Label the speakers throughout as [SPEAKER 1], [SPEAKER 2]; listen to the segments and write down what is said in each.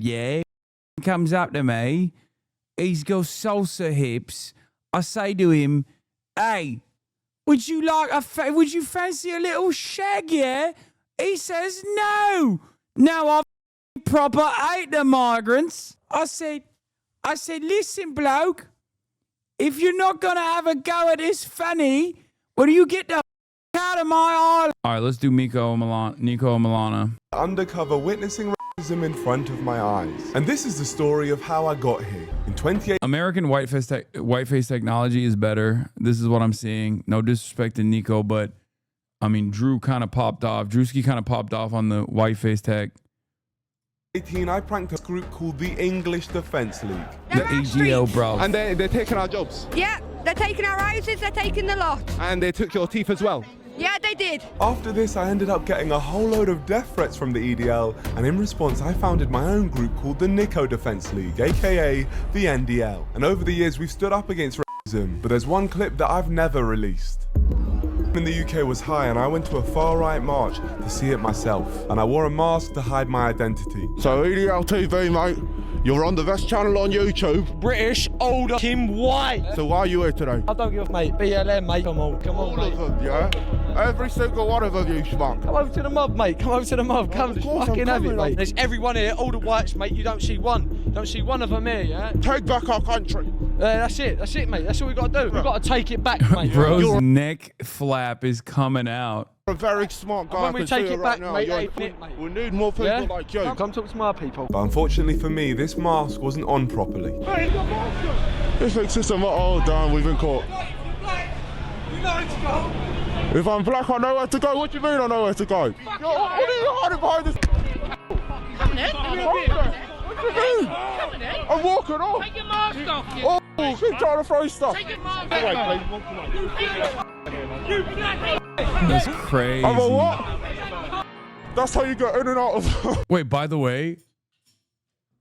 [SPEAKER 1] yeah? He comes up to me. He's got salsa hips. I say to him, hey, would you fancy a little shag, yeah? He says, no, I proper hate the migrants. I said, listen, bloke, if you're not going to have a go at this fanny, well, you get the out of my island. All right, let's do Nico Omilana.
[SPEAKER 2] Undercover witnessing racism in front of my eyes. And this is the story of how I got here. In 28
[SPEAKER 1] American whiteface technology is better. This is what I'm seeing. No disrespect to Nico, but I mean, Drew kind of popped off. Drewski kind of popped off on the whiteface tech.
[SPEAKER 2] 18, I pranked a group called the English Defence League.
[SPEAKER 1] The AGO, bro.
[SPEAKER 3] And they're taking our jobs.
[SPEAKER 4] Yeah, they're taking our houses, they're taking the lot.
[SPEAKER 3] And they took your teeth as well.
[SPEAKER 4] Yeah, they did.
[SPEAKER 2] After this, I ended up getting a whole load of death threats from the EDL, and in response, I founded my own group called the Nico Defence League, aka the NDL. And over the years, we've stood up against racism, but there's one clip that I've never released. In the UK was high, and I went to a far-right march to see it myself, and I wore a mask to hide my identity.
[SPEAKER 5] So EDL TV, mate, you're on the best channel on YouTube.
[SPEAKER 6] British, older, Kim White.
[SPEAKER 5] So why are you here today?
[SPEAKER 6] I don't give a mate. BLM, mate. Come on,
[SPEAKER 5] All
[SPEAKER 6] mate.
[SPEAKER 5] of them, yeah? Every single one of them, you schmuck.
[SPEAKER 6] Come over to the mob, mate. Come over to the mob. Come,
[SPEAKER 5] Of course,
[SPEAKER 6] fucking
[SPEAKER 5] I'm
[SPEAKER 6] have it,
[SPEAKER 5] coming,
[SPEAKER 6] mate. There's everyone here, all the whites, mate. You don't see one. You don't see one of them here, yeah?
[SPEAKER 5] Take back our country.
[SPEAKER 6] That's it, mate. That's all we got to do. We've got to take it back, mate.
[SPEAKER 1] Bro's neck flap is coming out.
[SPEAKER 5] You're a very smart guy.
[SPEAKER 6] When we
[SPEAKER 5] I can see
[SPEAKER 6] take it back,
[SPEAKER 5] right now.
[SPEAKER 6] mate,
[SPEAKER 5] You're-
[SPEAKER 6] hey, fit, mate.
[SPEAKER 5] We need more people
[SPEAKER 6] Yeah?
[SPEAKER 5] like you.
[SPEAKER 6] Come talk to my people.
[SPEAKER 2] But unfortunately for me, this mask wasn't on properly.
[SPEAKER 5] This makes system. Oh, damn, we've been caught. If I'm black, I know where to go. What do you mean I know where to go? What are you hiding behind this?
[SPEAKER 7] Coming in.
[SPEAKER 5] What do you mean?
[SPEAKER 7] Coming in.
[SPEAKER 5] I'm walking off.
[SPEAKER 7] Take your mask off, you.
[SPEAKER 5] Oh, keep trying to throw stuff.
[SPEAKER 7] Take your mask
[SPEAKER 5] Wait,
[SPEAKER 7] off.
[SPEAKER 5] please.
[SPEAKER 7] You black.
[SPEAKER 1] That's crazy.
[SPEAKER 5] I'm a what? That's how you get in and out of.
[SPEAKER 1] Wait, by the way,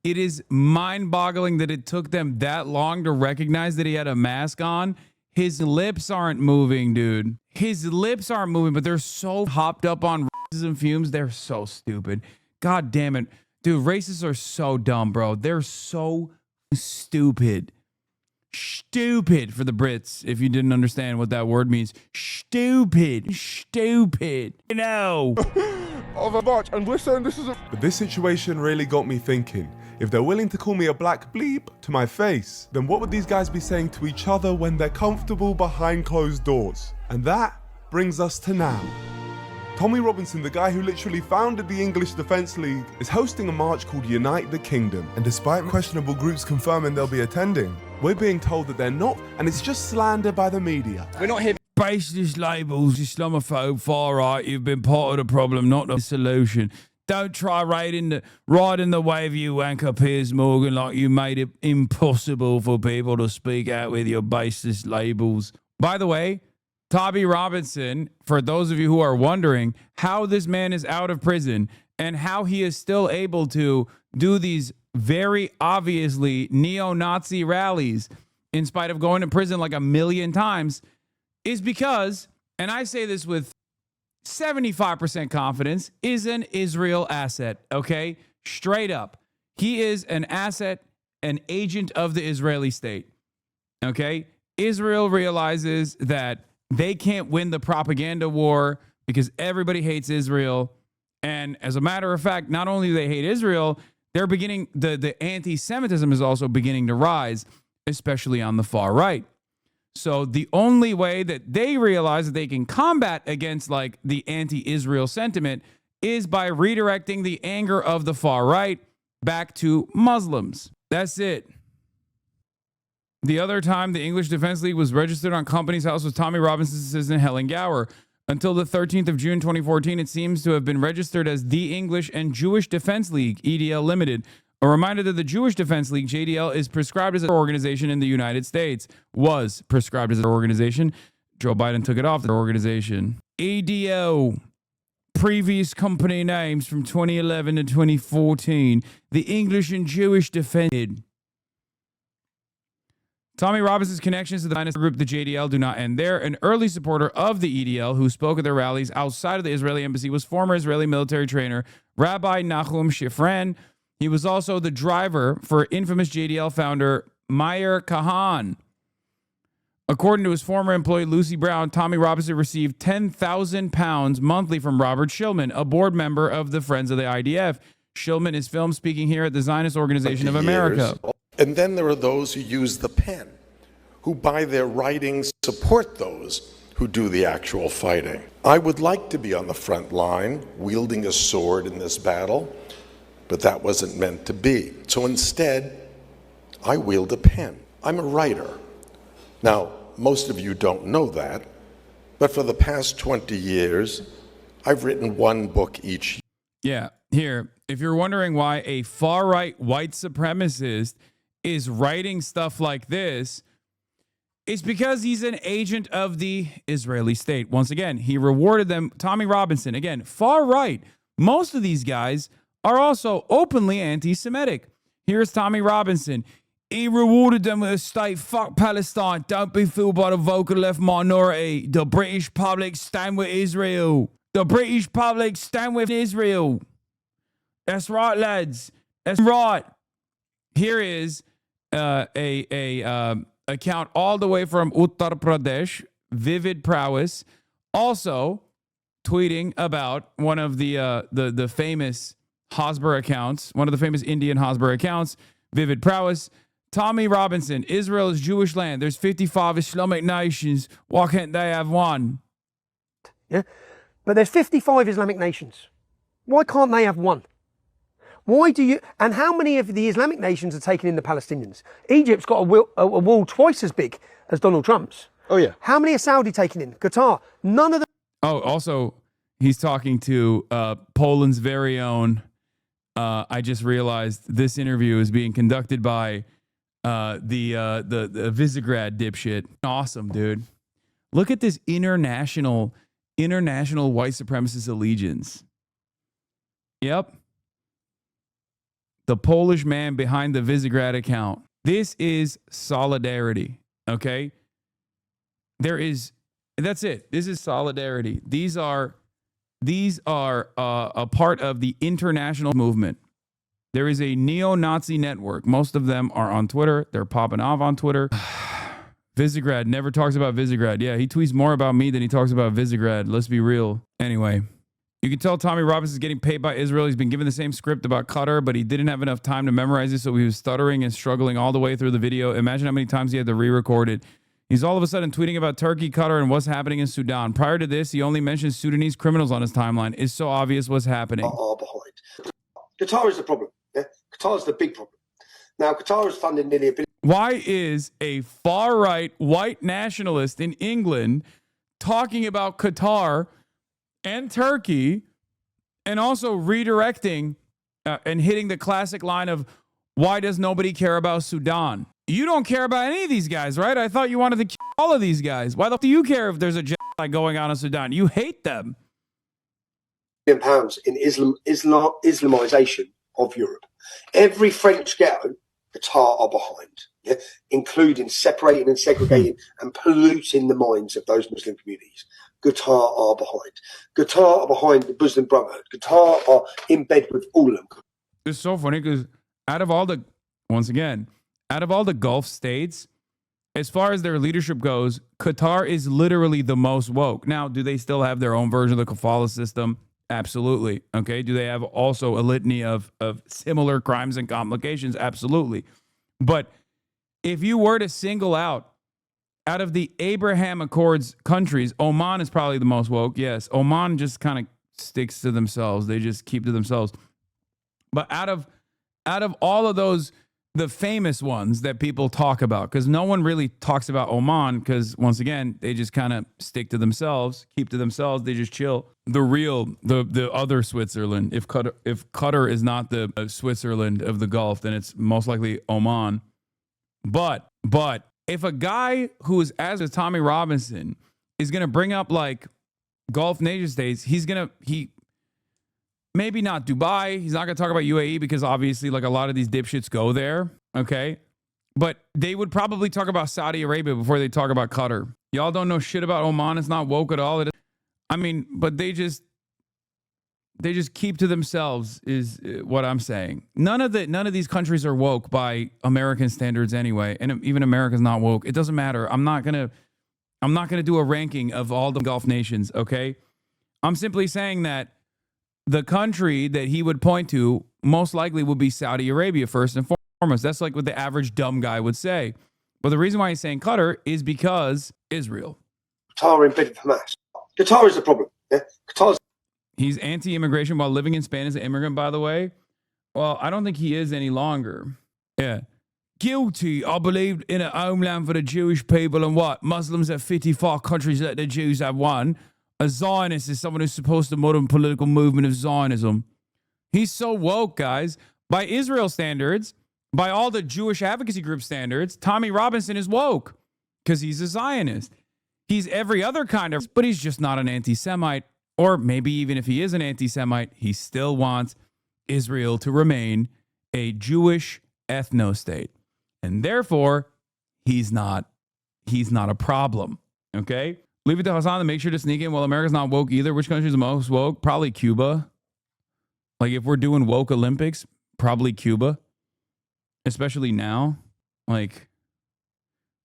[SPEAKER 1] it is mind-boggling that it took them that long to recognize that he had a mask on. His lips aren't moving, dude. His lips aren't moving, but they're so hopped up on racism fumes. They're so stupid. God damn it. Dude, racists are so dumb, bro. They're so stupid. Stupid for the Brits, if you didn't understand what that word means. Stupid. You know.
[SPEAKER 5] Of a bunch, and we're saying this is a.
[SPEAKER 2] But this situation really got me thinking. If they're willing to call me a black bleep to my face, then what would these guys be saying to each other when they're comfortable behind closed doors? And that brings us to now. Tommy Robinson, the guy who literally founded the English Defence League, is hosting a march called Unite the Kingdom. And despite questionable groups confirming they'll be attending, we're being told that they're not, and it's just slander by the media.
[SPEAKER 6] We're not here.
[SPEAKER 1] Baseless labels, Islamophobe, far right. You've been part of the problem, not the solution. Don't try riding the wave, you wanker Piers Morgan, like you made it impossible for people to speak out with your baseless labels. By the way, Tommy Robinson, for those of you who are wondering how this man is out of prison and how he is still able to do these very obviously neo-Nazi rallies in spite of going to prison like 1,000,000 times, is because, and I say this with 75% confidence, is an Israel asset, okay? Straight up. He is an asset, an agent of the Israeli state, okay? Israel realizes that they can't win the propaganda war because everybody hates Israel. And as a matter of fact, not only do they hate Israel, they're beginning, the anti-Semitism is also beginning to rise, especially on the far right. So the only way that they realize that they can combat against like the anti-Israel sentiment is by redirecting the anger of the far right back to Muslims. That's it. The other time the English Defence League was registered on Company's House was Tommy Robinson's assistant Helen Gower. Until the 13th of June 2014, it seems to have been registered as the English and Jewish Defence League, EDL Limited. A reminder that the Jewish Defense League, JDL, is prescribed as an organization in the United States. Was prescribed as an organization. Joe Biden took it off the organization. EDL, previous company names from 2011 to 2014. The English and Jewish Defense League. Tommy Robinson's connections to the Zionist group, the JDL, do not end there. An early supporter of the EDL who spoke at their rallies outside of the Israeli embassy was former Israeli military trainer Rabbi Nahum Shifran, He was also the driver for infamous JDL founder Meyer Kahan. According to his former employee Lucy Brown, Tommy Robinson received £10,000 monthly from Robert Shillman, a board member of the Friends of the IDF. Shillman is filmed speaking here at the Zionist Organization of America.
[SPEAKER 8] And then there are those who use the pen, who by their writings support those who do the actual fighting. I would like to be on the front line, wielding a sword in this battle, but that wasn't meant to be. So instead, I wield a pen. I'm a writer. Now, most of you don't know that, but for the past 20 years, I've written one book each year.
[SPEAKER 1] Yeah, here, if you're wondering why a far-right white supremacist is writing stuff like this, it's because he's an agent of the Israeli state. Once again, he rewarded them. Tommy Robinson, again, far-right. Most of these guys are also openly anti-Semitic. Here's Tommy Robinson. He rewarded them with a state. Fuck Palestine. Don't be fooled by the vocal left minority. The British public stand with Israel. The British public stand with Israel. That's right, lads. That's right. Here is account all the way from Uttar Pradesh, Vivid Prowess, also tweeting about one of the famous Hasbara accounts, one of the famous Indian Hasbara accounts, Vivid Prowess. Tommy Robinson, Israel is Jewish land. There's 55 Islamic nations. Why can't they have one?
[SPEAKER 9] Yeah, but there's 55 Islamic nations. Why can't they have one? Why do you? And how many of the Islamic nations are taking in the Palestinians? Egypt's got a wall twice as big as Donald Trump's.
[SPEAKER 3] Oh, yeah.
[SPEAKER 9] How many are Saudi taking in? Qatar. None of them.
[SPEAKER 1] Oh, also, he's talking to Poland's very own. I just realized this interview is being conducted by the Visegrad dipshit. Awesome, dude. Look at this international white supremacist allegiance. Yep. The Polish man behind the Visegrad account. This is solidarity, okay? That's it. This is solidarity. These are a part of the international movement. There is a neo-Nazi network. Most of them are on Twitter. They're popping off on Twitter. Visegrad never talks about Visegrad. Yeah, he tweets more about me than he talks about Visegrad. Let's be real. Anyway, you can tell Tommy Robinson is getting paid by Israel. He's been given the same script about Qatar, but he didn't have enough time to memorize it, so he was stuttering and struggling all the way through the video. Imagine how many times he had to re-record it. He's all of a sudden tweeting about Turkey, Qatar, and what's happening in Sudan. Prior to this, he only mentioned Sudanese criminals on his timeline. It's so obvious what's happening.
[SPEAKER 10] Are behind. Qatar is the problem. Yeah? Qatar is the big problem. Now, Qatar is funding nearly $1 billion.
[SPEAKER 1] Why is a far-right white nationalist in England talking about Qatar and Turkey and also redirecting and hitting the classic line of, why does nobody care about Sudan? You don't care about any of these guys, right? I thought you wanted to kill all of these guys. Why the f do you care if there's a genocide going on in Sudan? You hate them.
[SPEAKER 10] Pounds in Islamization of Europe. Every French ghetto, Qatar are behind, yeah? Including separating and segregating and polluting the minds of those Muslim communities. Qatar are behind. Qatar are behind the Muslim Brotherhood. Qatar are in bed with all of them.
[SPEAKER 1] It's so funny because out of all the Gulf states, as far as their leadership goes, Qatar is literally the most woke. Now, do they still have their own version of the kafala system? Absolutely. Okay. Do they have also a litany of similar crimes and complications? Absolutely. But if you were to single out of the Abraham Accords countries, Oman is probably the most woke. Yes. Oman just kind of sticks to themselves. They just keep to themselves. But out of all of those, the famous ones that people talk about, because no one really talks about Oman, because once again, they just kind of stick to themselves, keep to themselves. They just chill. The other Switzerland, if Qatar is not the Switzerland of the Gulf, then it's most likely Oman. But if a guy who is as a Tommy Robinson is going to bring up like Gulf nation states, he maybe not Dubai. He's not going to talk about UAE because obviously like a lot of these dipshits go there. Okay. But they would probably talk about Saudi Arabia before they talk about Qatar. Y'all don't know shit about Oman. It's not woke at all. But they just, They just keep to themselves is what I'm saying. None of these countries are woke by American standards anyway, and even America's not woke. It doesn't matter. I'm not gonna do a ranking of all the Gulf nations. Okay, I'm simply saying that the country that he would point to most likely would be Saudi Arabia first and foremost. That's like what the average dumb guy would say. But the reason why he's saying Qatar is because Israel.
[SPEAKER 10] Qatar are embedded Hamas. Qatar is the problem. Yeah? Qatar's
[SPEAKER 1] He's anti-immigration while living in Spain as an immigrant, by the way. Well, I don't think he is any longer. Yeah. Guilty, I believe, in a homeland for the Jewish people and what? Muslims have 54 countries that the Jews have one. A Zionist is someone who's supposed to modern political movement of Zionism. He's so woke, guys. By Israel standards, by all the Jewish advocacy group standards, Tommy Robinson is woke because he's a Zionist. He's every other kind of, but he's just not an anti-Semite. Or maybe even if he is an anti-Semite, he still wants Israel to remain a Jewish ethno-state. And therefore, he's not a problem. Okay? Leave it to Hasan to make sure to sneak in. Well, America's not woke either. Which country is the most woke? Probably Cuba. Like if we're doing woke Olympics, probably Cuba. Especially now. Like,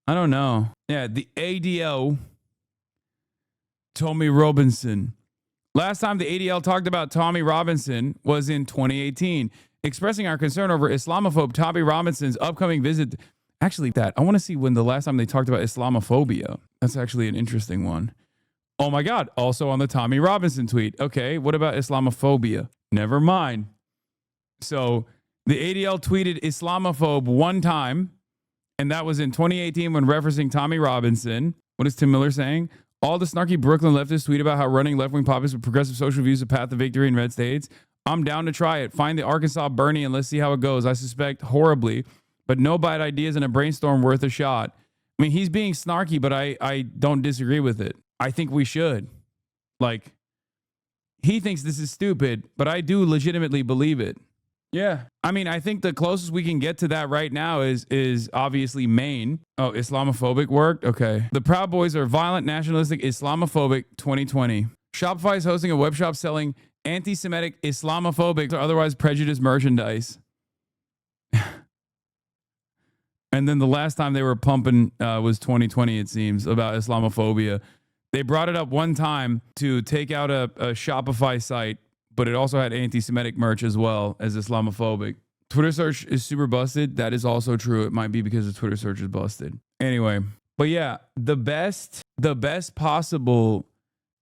[SPEAKER 1] I don't know. Yeah, the ADL, Tommy Robinson. Last time the ADL talked about Tommy Robinson was in 2018, expressing our concern over Islamophobe Tommy Robinson's upcoming visit. Actually, I want to see when the last time they talked about Islamophobia. That's actually an interesting one. Oh my God. Also on the Tommy Robinson tweet. Okay, what about Islamophobia? Never mind. So the ADL tweeted Islamophobe one time, and that was in 2018 when referencing Tommy Robinson. What is Tim Miller saying? All the snarky Brooklyn leftists tweet about how running left-wing populists with progressive social views is a path to victory in red states. I'm down to try it. Find the Arkansas Bernie and let's see how it goes. I suspect horribly, but no bad ideas in a brainstorm worth a shot. I mean, he's being snarky, but I don't disagree with it. I think we should. Like, he thinks this is stupid, but I do legitimately believe it. Yeah. I mean, I think the closest we can get to that right now is obviously Maine. Oh, Islamophobic worked? Okay. The Proud Boys are violent, nationalistic, Islamophobic 2020. Shopify is hosting a web shop selling anti-Semitic, Islamophobic, or otherwise prejudiced merchandise. And then the last time they were pumping was 2020, it seems, about Islamophobia. They brought it up one time to take out a Shopify site, but it also had anti-Semitic merch as well as Islamophobic. Twitter search is super busted. That is also true. It might be because the Twitter search is busted. Anyway, but yeah, the best possible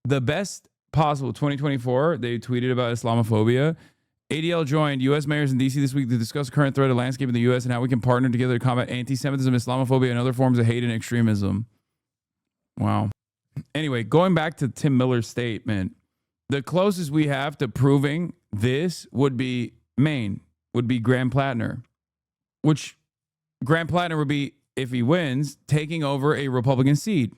[SPEAKER 1] 2024, they tweeted about Islamophobia. ADL joined U.S. mayors in D.C. this week to discuss the current threat of landscape in the U.S. and how we can partner together to combat anti-Semitism, Islamophobia, and other forms of hate and extremism. Wow. Anyway, going back to Tim Miller's statement, the closest we have to proving this would be Maine, would be Graham Plattner, which Graham Plattner would be, if he wins, taking over a Republican seat.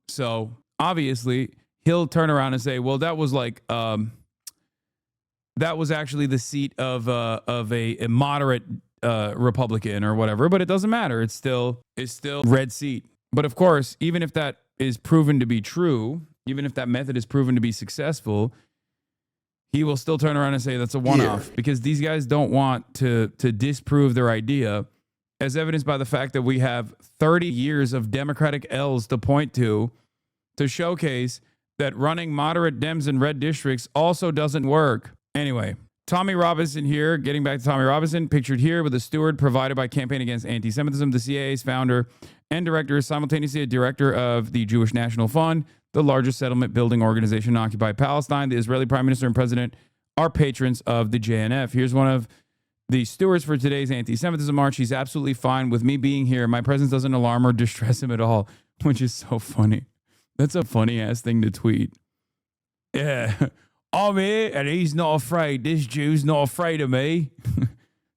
[SPEAKER 1] So obviously he'll turn around and say, well, that was like, that was actually the seat of a moderate Republican or whatever, but it doesn't matter. It's still red seat. But of course, even if that is proven to be true, even if that method is proven to be successful, he will still turn around and say that's a one-off because these guys don't want to disprove their idea, as evidenced by the fact that we have 30 years of Democratic L's to point to showcase that running moderate Dems in red districts also doesn't work. Anyway, Tommy Robinson here, getting back to Tommy Robinson, pictured here with a steward provided by Campaign Against Anti-Semitism. The CAA's founder and director is simultaneously a director of the Jewish National Fund, the largest settlement building organization in occupied Palestine. The Israeli Prime Minister and President are patrons of the JNF. Here's one of the stewards for today's anti-Semitism march. He's absolutely fine with me being here. My presence doesn't alarm or distress him at all, which is so funny. That's a funny ass thing to tweet. Yeah, I'm here and he's not afraid. This Jew's not afraid of me.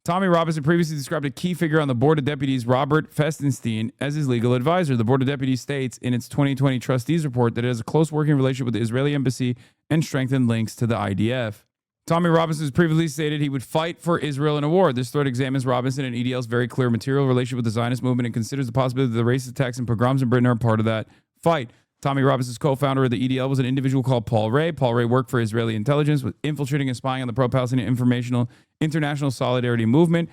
[SPEAKER 1] Tommy Robinson previously described a key figure on the Board of Deputies, Robert Festenstein, as his legal advisor. The Board of Deputies states in its 2020 trustees report that it has a close working relationship with the Israeli embassy and strengthened links to the IDF. Tommy Robinson has previously stated he would fight for Israel in a war. This thread examines Robinson and EDL's very clear material relationship with the Zionist movement and considers the possibility that the racist attacks and pogroms in Britain are part of that fight. Tommy Robinson's co-founder of the EDL was an individual called Paul Ray. Paul Ray worked for Israeli intelligence, with infiltrating and spying on the pro-Palestinian International Solidarity Movement,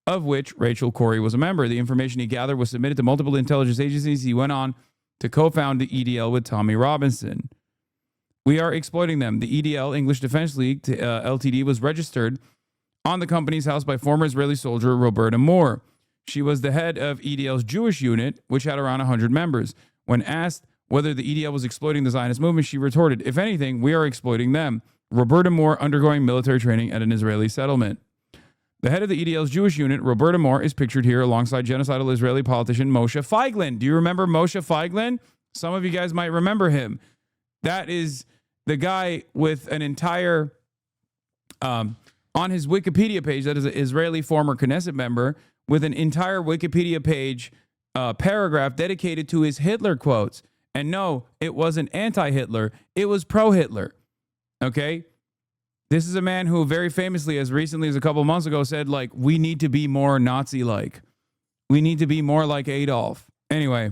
[SPEAKER 1] of which Rachel Corrie was a member. The information he gathered was submitted to multiple intelligence agencies. He went on to co-found the EDL with Tommy Robinson. We are exploiting them. The EDL, English Defense League, Ltd., was registered on the company's house by former Israeli soldier Roberta Moore. She was the head of EDL's Jewish unit, which had around 100 members. When asked whether the EDL was exploiting the Zionist movement, she retorted, "If anything, we are exploiting them." Roberta Moore undergoing military training at an Israeli settlement. The head of the EDL's Jewish unit, Roberta Moore, is pictured here alongside genocidal Israeli politician Moshe Feiglin. Do you remember Moshe Feiglin? Some of you guys might remember him. That is the guy with an entire, on his Wikipedia page, that is an Israeli former Knesset member, with an entire Wikipedia page paragraph dedicated to his Hitler quotes. And no, it wasn't anti-Hitler. It was pro-Hitler. Okay? This is a man who very famously, as recently as a couple months ago, said, like, we need to be more Nazi-like. We need to be more like Adolf. Anyway,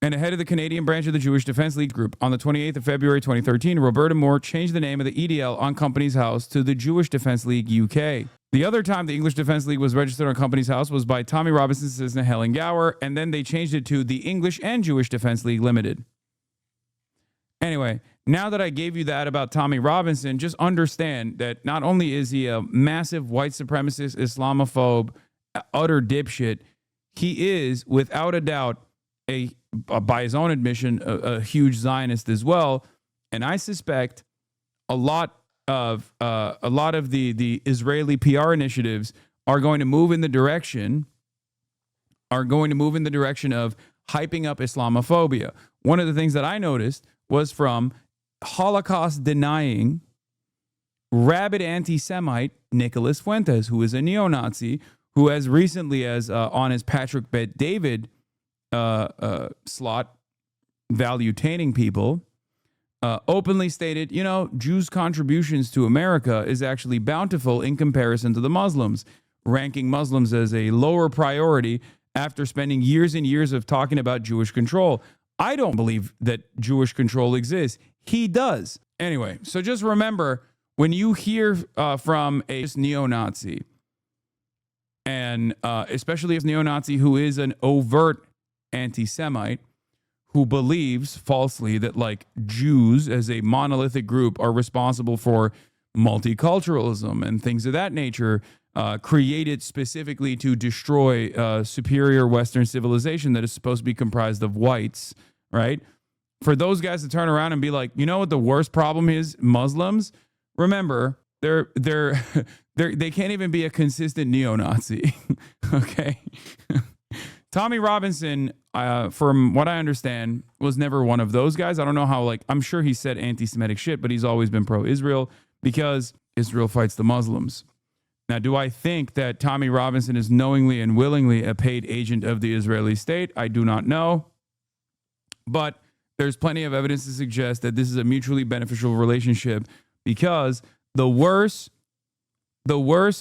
[SPEAKER 1] and ahead of the Canadian branch of the Jewish Defense League Group, on the 28th of February 2013, Roberta Moore changed the name of the EDL on Company's House to the Jewish Defense League UK. The other time the English Defense League was registered on Company's House was by Tommy Robinson's assistant Helen Gower, and then they changed it to the English and Jewish Defense League Limited. Anyway, now that I gave you that about Tommy Robinson, just understand that not only is he a massive white supremacist, Islamophobe, utter dipshit, he is, without a doubt, by his own admission, a huge Zionist as well. And I suspect a lot of the Israeli PR initiatives are going to move in the direction of hyping up Islamophobia. One of the things that I noticed was from Holocaust-denying, rabid anti-Semite Nicholas Fuentes, who is a neo-Nazi, who as recently as on his Patrick Bet-David slot, value-taining people, openly stated, you know, Jews' contributions to America is actually bountiful in comparison to the Muslims, ranking Muslims as a lower priority after spending years and years of talking about Jewish control. I don't believe that Jewish control exists. He does. Anyway, so just remember, when you hear from a neo-Nazi, and especially a neo-Nazi who is an overt anti-Semite, who believes falsely that, like, Jews as a monolithic group are responsible for multiculturalism and things of that nature, created specifically to destroy superior Western civilization that is supposed to be comprised of whites, right? For those guys to turn around and be like, you know what the worst problem is? Muslims. Remember, they can't even be a consistent neo-Nazi. Okay. Tommy Robinson, from what I understand, was never one of those guys. I don't know how, like, I'm sure he said anti-Semitic shit, but he's always been pro-Israel because Israel fights the Muslims. Now, do I think that Tommy Robinson is knowingly and willingly a paid agent of the Israeli state? I do not know. But there's plenty of evidence to suggest that this is a mutually beneficial relationship, because the worse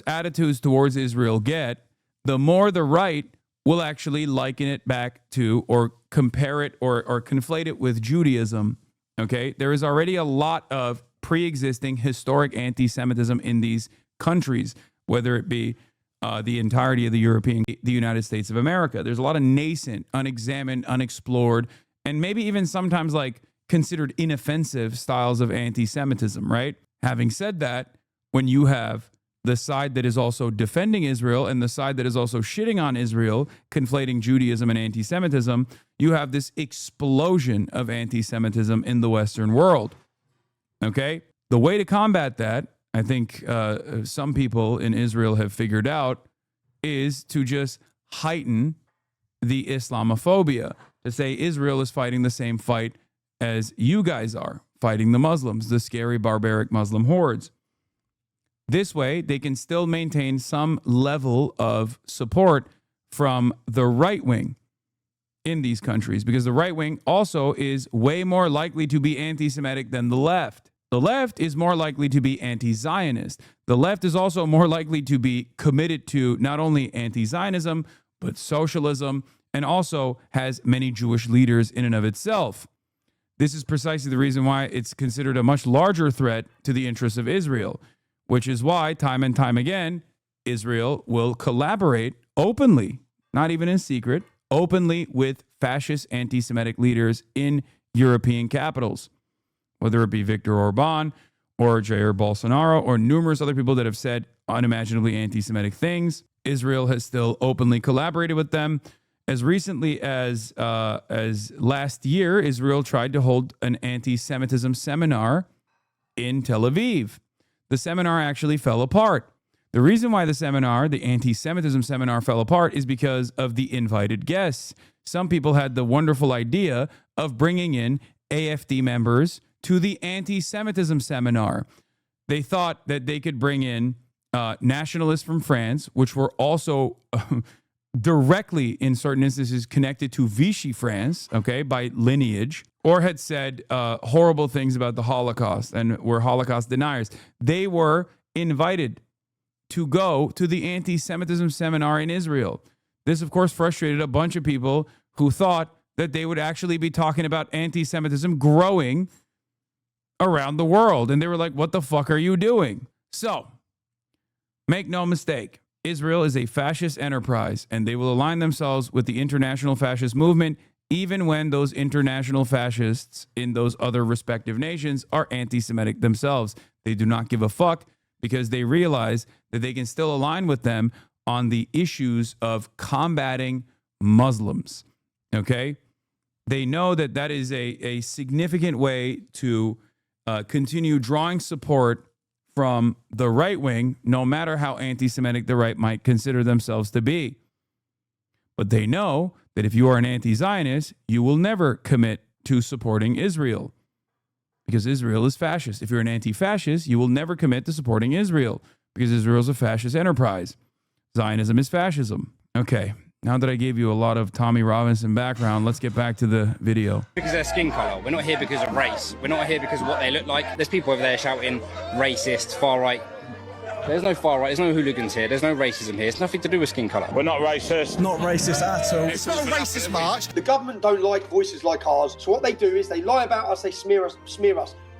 [SPEAKER 1] attitudes towards Israel get, the more the right will actually liken it back to or compare it or conflate it with Judaism. Okay? There is already a lot of pre-existing historic anti-Semitism in these countries, whether it be the entirety of the United States of America. There's a lot of nascent, unexamined, unexplored, and maybe even sometimes like considered inoffensive styles of anti-Semitism, right? Having said that, when you have the side that is also defending Israel and the side that is also shitting on Israel, conflating Judaism and anti-Semitism, you have this explosion of anti-Semitism in the Western world. Okay? The way to combat that, I think some people in Israel have figured out, is to just heighten the Islamophobia, to say Israel is fighting the same fight as you guys are, fighting the Muslims, the scary, barbaric Muslim hordes. This way, they can still maintain some level of support from the right wing in these countries, because the right wing also is way more likely to be anti-Semitic than the left. The left is more likely to be anti-Zionist. The left is also more likely to be committed to not only anti-Zionism, but socialism, and also has many Jewish leaders in and of itself. This is precisely the reason why it's considered a much larger threat to the interests of Israel, which is why, time and time again, Israel will collaborate openly, not even in secret, openly with fascist anti-Semitic leaders in European capitals, whether it be Viktor Orban or Jair Bolsonaro or numerous other people that have said unimaginably anti-Semitic things. Israel has still openly collaborated with them. As recently as last year, Israel tried to hold an anti-Semitism seminar in Tel Aviv. The seminar actually fell apart. The reason why the anti-Semitism seminar fell apart is because of the invited guests. Some people had the wonderful idea of bringing in AfD members to the anti-Semitism seminar. They thought that they could bring in nationalists from France, which were also directly, in certain instances, connected to Vichy France, okay, by lineage, or had said horrible things about the Holocaust and were Holocaust deniers. They were invited to go to the anti-Semitism seminar in Israel. This, of course, frustrated a bunch of people who thought that they would actually be talking about anti-Semitism growing around the world. And they were like, what the fuck are you doing? So, make no mistake, Israel is a fascist enterprise, and they will align themselves with the international fascist movement, even when those international fascists in those other respective nations are anti-Semitic themselves. They do not give a fuck because they realize that they can still align with them on the issues of combating Muslims. Okay? They know that that is a significant way to continue drawing support from the right wing, no matter how anti-Semitic the right might consider themselves to be. But they know that if you are an anti-Zionist, you will never commit to supporting Israel because Israel is fascist. If you're an anti-fascist, you will never commit to supporting Israel because Israel is a fascist enterprise. Zionism is fascism. Okay, now that I gave you a lot of Tommy Robinson background, let's get back to the video.
[SPEAKER 11] Because of their skin colour. We're not here because of race. We're not here because of what they look like. There's people over there shouting racist, far right. There's no far right. There's no hooligans here. There's no racism here. It's nothing to do with skin colour.
[SPEAKER 5] We're not racist.
[SPEAKER 12] Not racist at all.
[SPEAKER 10] It's not a racist march. The government don't like voices like ours. So what they do is they lie about us, they smear us.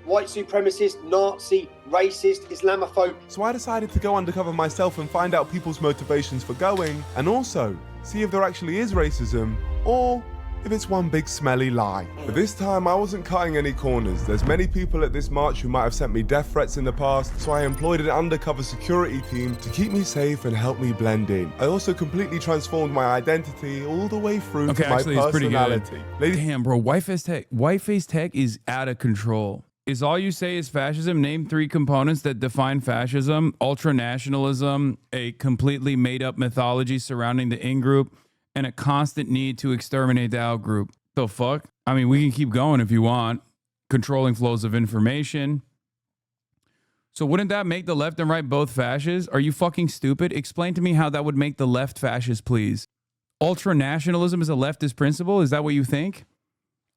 [SPEAKER 10] White supremacist, Nazi, racist, Islamophobe.
[SPEAKER 2] So I decided to go undercover myself and find out people's motivations for going, and also see if there actually is racism, or if it's one big smelly lie. But this time I wasn't cutting any corners. There's many people at this march who might have sent me death threats in the past, so I employed an undercover security team to keep me safe and help me blend in. I also completely transformed my identity all the way through to my personality.
[SPEAKER 1] Damn, bro, white-faced tech is out of control. Is all you say is fascism? Name 3 components that define fascism: ultranationalism, a completely made-up mythology surrounding the in-group, and a constant need to exterminate the out-group. The fuck? I mean, we can keep going if you want. Controlling flows of information. So wouldn't that make the left and right both fascists? Are you fucking stupid? Explain to me how that would make the left fascist, please. Ultranationalism is a leftist principle? Is that what you think?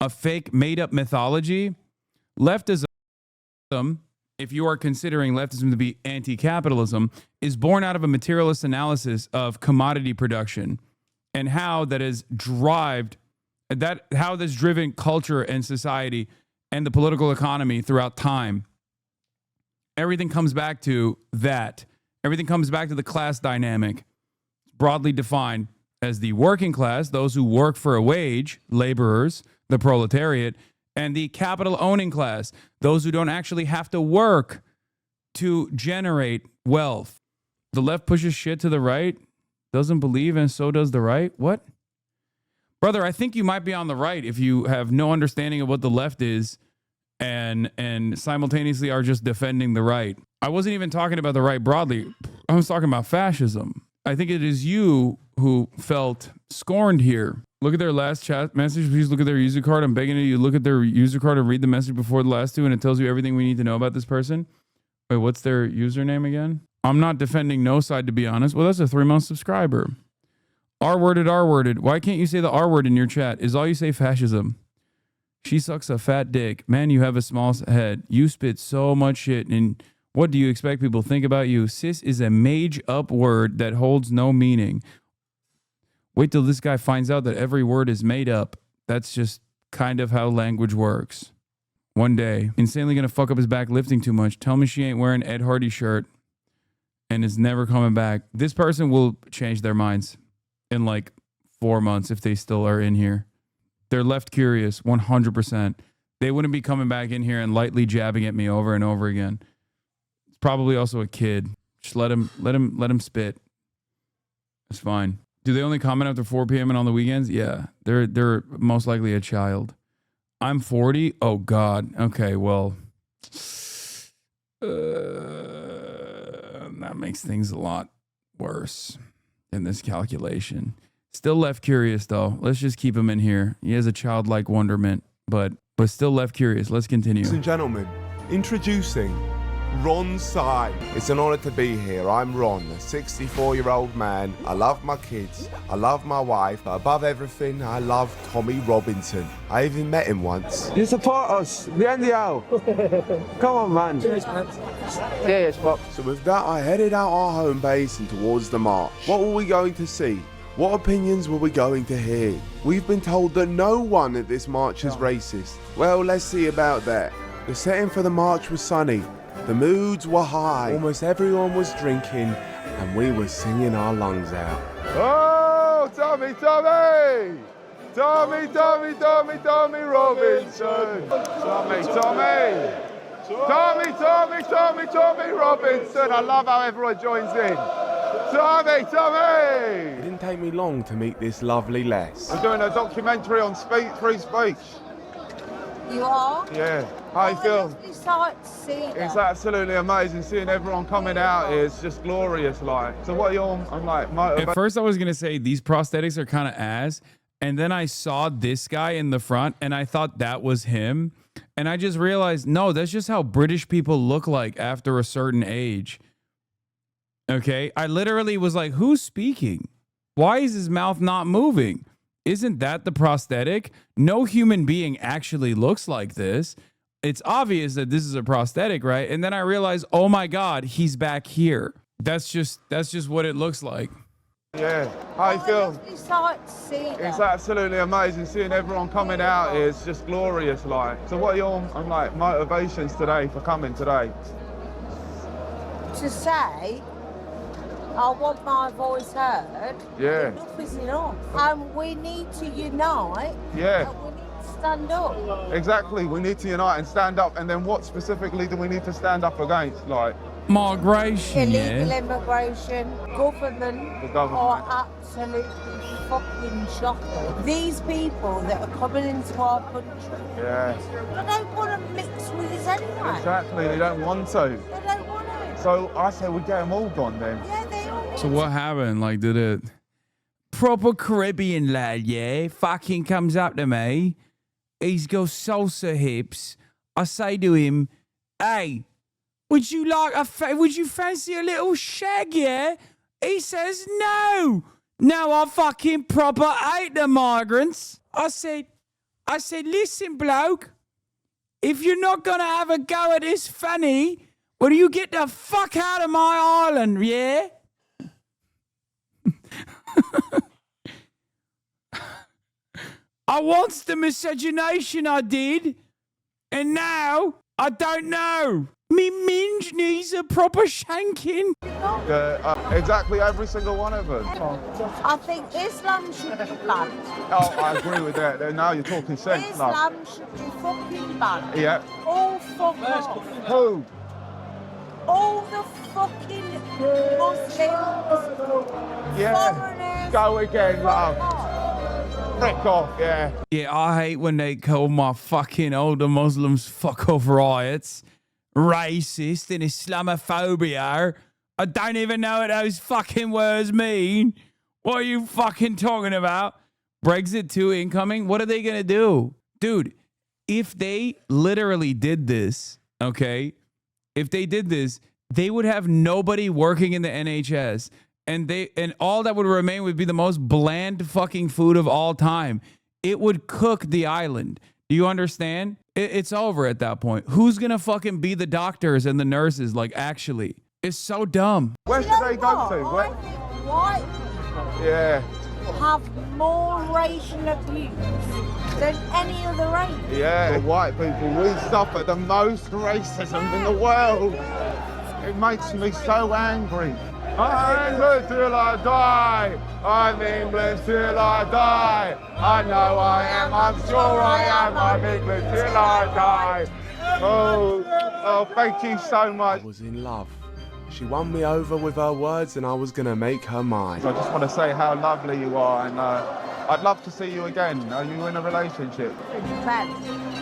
[SPEAKER 1] A fake made-up mythology? Leftism, if you are considering leftism to be anti-capitalism, is born out of a materialist analysis of commodity production and how that has driven culture and society and the political economy throughout time. Everything comes back to that. Everything comes back to the class dynamic, broadly defined as the working class, those who work for a wage, laborers, the proletariat, and the capital owning class, those who don't actually have to work to generate wealth. The left pushes shit to the right, doesn't believe, and so does the right. What? Brother, I think you might be on the right if you have no understanding of what the left is and simultaneously are just defending the right. I wasn't even talking about the right broadly. I was talking about fascism. I think it is you who felt scorned here. Look at their last chat message. Please look at their user card. I'm begging you to look at their user card and read the message before the last 2, and it tells you everything we need to know about this person. Wait, what's their username again? I'm not defending no side, to be honest. Well, that's a 3-month subscriber. R-worded. Why can't you say the R word in your chat? Is all you say fascism? She sucks a fat dick. Man, you have a small head. You spit so much shit, and what do you expect people think about you? Sis is a made-up word that holds no meaning. Wait till this guy finds out that every word is made up. That's just kind of how language works. One day, insanely gonna fuck up his back lifting too much. Tell me she ain't wearing Ed Hardy shirt and is never coming back. This person will change their minds in like 4 months if they still are in here. They're left curious, 100%. They wouldn't be coming back in here and lightly jabbing at me over and over again. It's probably also a kid. Just let him spit. It's fine. Do they only comment after 4 p.m. and on the weekends? Yeah, they're most likely a child. I'm 40. Oh God. Okay, well, that makes things a lot worse in this calculation. Still left curious though. Let's just keep him in here. He has a childlike wonderment, but still left curious. Let's continue.
[SPEAKER 2] Ladies and gentlemen, introducing Ron's side. It's an honor to be here. I'm Ron, a 64-year-old man. I love my kids. I love my wife. But above everything, I love Tommy Robinson. I even met him once.
[SPEAKER 5] You support us, the NDL. Come on, man. Cheers, man. Cheers, Bob.
[SPEAKER 2] So with that, I headed out our home base and towards the march. What were we going to see? What opinions were we going to hear? We've been told that no one at this march is racist. Well, let's see about that. The setting for the march was sunny. The moods were high. Almost everyone was drinking and we were singing our lungs out. Oh, Tommy, Tommy! Tommy, Tommy, Tommy, Tommy Robinson! Tommy, Tommy! Tommy, Tommy, Tommy, Tommy Robinson! I love how everyone joins in. Tommy, Tommy! It didn't take me long to meet this lovely lass.
[SPEAKER 5] We're doing a documentary on free speech.
[SPEAKER 12] You are?
[SPEAKER 5] Yeah. How you feel?
[SPEAKER 12] Lovely sight to see.
[SPEAKER 5] It's absolutely amazing seeing everyone coming out here. It's just glorious, like. So what are your, I'm like,
[SPEAKER 1] at first I was going to say these prosthetics are kind of ass. And then I saw this guy in the front and I thought that was him. And I just realized, no, that's just how British people look like after a certain age. Okay. I literally was like, who's speaking? Why is his mouth not moving? Isn't that the prosthetic? No human being actually looks like this. It's obvious that this is a prosthetic, right? And then I realized, oh my God, he's back here. That's just what it looks like.
[SPEAKER 5] Yeah. How you feel?
[SPEAKER 12] Lovely sight to see.
[SPEAKER 5] It's absolutely amazing seeing everyone coming out here. It's just glorious, like. So what are your, I'm like, motivations today for coming today?
[SPEAKER 12] To say, I want my voice heard.
[SPEAKER 5] Yeah.
[SPEAKER 12] Enough is enough. And we need to unite.
[SPEAKER 5] Yeah.
[SPEAKER 12] And we need to stand up.
[SPEAKER 5] Exactly. We need to unite and stand up. And then what specifically do we need to stand up against? Like
[SPEAKER 1] migration,
[SPEAKER 12] illegal immigration, government are absolutely fucking shocking. These people that are coming into our country, they don't want to mix with us anyway.
[SPEAKER 5] Exactly, they don't want to.
[SPEAKER 12] They don't want to.
[SPEAKER 5] So I say we get them all gone then.
[SPEAKER 12] Yeah, they all.
[SPEAKER 1] So what happened? Like, did it proper Caribbean lad, yeah, fucking comes up to me. He's got salsa hips. I say to him, hey, would you fancy a little shag, yeah? He says, no, I fucking proper hate the migrants. I said, listen, bloke, if you're not gonna have a go at this fanny, will you get the fuck out of my island, yeah? I once the miscegenation I did, and now I don't know. Me minge needs a proper shanking.
[SPEAKER 5] Yeah, exactly, every single one of them.
[SPEAKER 12] I think Islam should be banned.
[SPEAKER 5] Oh, I agree with that. Now you're talking sense.
[SPEAKER 12] Islam should be fucking banned.
[SPEAKER 5] Yeah.
[SPEAKER 12] All fuck off.
[SPEAKER 5] Who?
[SPEAKER 12] All the fucking Muslims.
[SPEAKER 5] Yeah.
[SPEAKER 12] Foreigners.
[SPEAKER 5] Go again, love. Frick off, yeah.
[SPEAKER 1] Yeah, I hate when they call my fucking older Muslims fuck off riots. Racist and Islamophobia. I don't even know what those fucking words mean. What are you fucking talking about? Brexit 2 incoming? What are they gonna do? Dude, if they literally did this, okay? If they did this, they would have nobody working in the NHS. And all that would remain would be the most bland fucking food of all time. It would cook the island. Do you understand? It's over at that point. Who's gonna fucking be the doctors and the nurses? Like, actually, it's so dumb.
[SPEAKER 5] Where should they go to?
[SPEAKER 12] Why?
[SPEAKER 5] Yeah.
[SPEAKER 12] have more racial abuse than any other race.
[SPEAKER 5] Yeah, the white people, we suffer the most racism in the world. It makes me so angry. I'm English till I die. I'm English till I die. I know I am, I'm sure I am. I'm English till I die. Oh, thank you so much.
[SPEAKER 2] I was in love. She won me over with her words and I was gonna make her mine.
[SPEAKER 5] I just want to say how lovely you are, and I'd love to see you again. Are you in a relationship?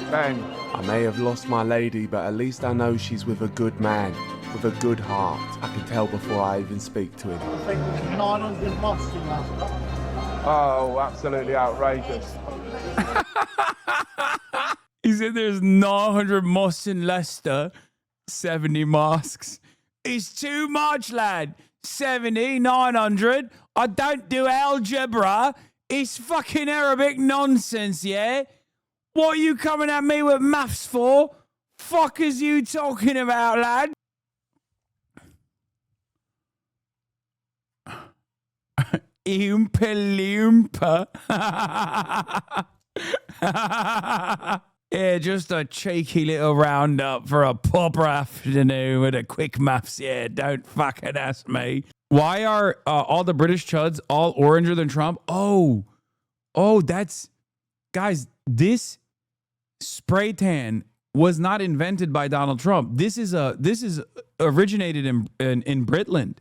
[SPEAKER 5] Ben.
[SPEAKER 2] I may have lost my lady, but at least I know she's with a good man, with a good heart. I can tell before I even speak to him.
[SPEAKER 13] I think there's 900 mosques in Leicester.
[SPEAKER 5] Oh, absolutely outrageous.
[SPEAKER 1] He said there's 900 mosques in Leicester, 70 mosques. It's too much, lad. 70, 900. I don't do algebra. It's fucking Arabic nonsense, yeah? What are you coming at me with maths for? Fuck is you talking about, lad? Oompa Loompa. Yeah, just a cheeky little roundup for a proper afternoon with a quick maths. Yeah, don't fucking ask me. Why are all the British chuds all oranger than Trump? Oh, that's... Guys, this spray tan was not invented by Donald Trump. This is originated in Britland.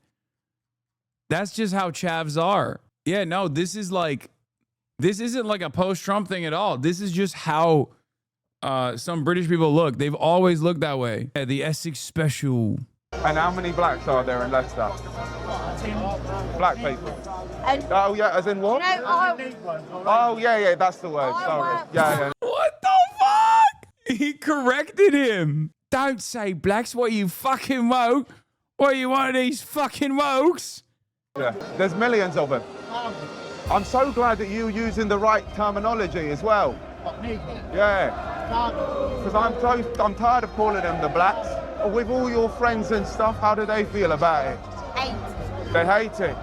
[SPEAKER 1] That's just how chavs are. Yeah, no, this isn't like a post-Trump thing at all. This is just how some British people look. They've always looked that way. Yeah, the Essex Special.
[SPEAKER 5] And how many blacks are there in Leicester? Black people. Oh yeah, as in what? Oh yeah, that's the word. Sorry. Yeah.
[SPEAKER 1] What the fuck? He corrected him. Don't say blacks. What, you fucking woke? What, are you one of these fucking wokes?
[SPEAKER 5] Yeah, there's millions of them. I'm so glad that you're using the right terminology as well. Yeah. Because I'm tired of calling them the blacks. With all your friends and stuff, how do they feel about it?
[SPEAKER 12] Hate.
[SPEAKER 5] They hate it.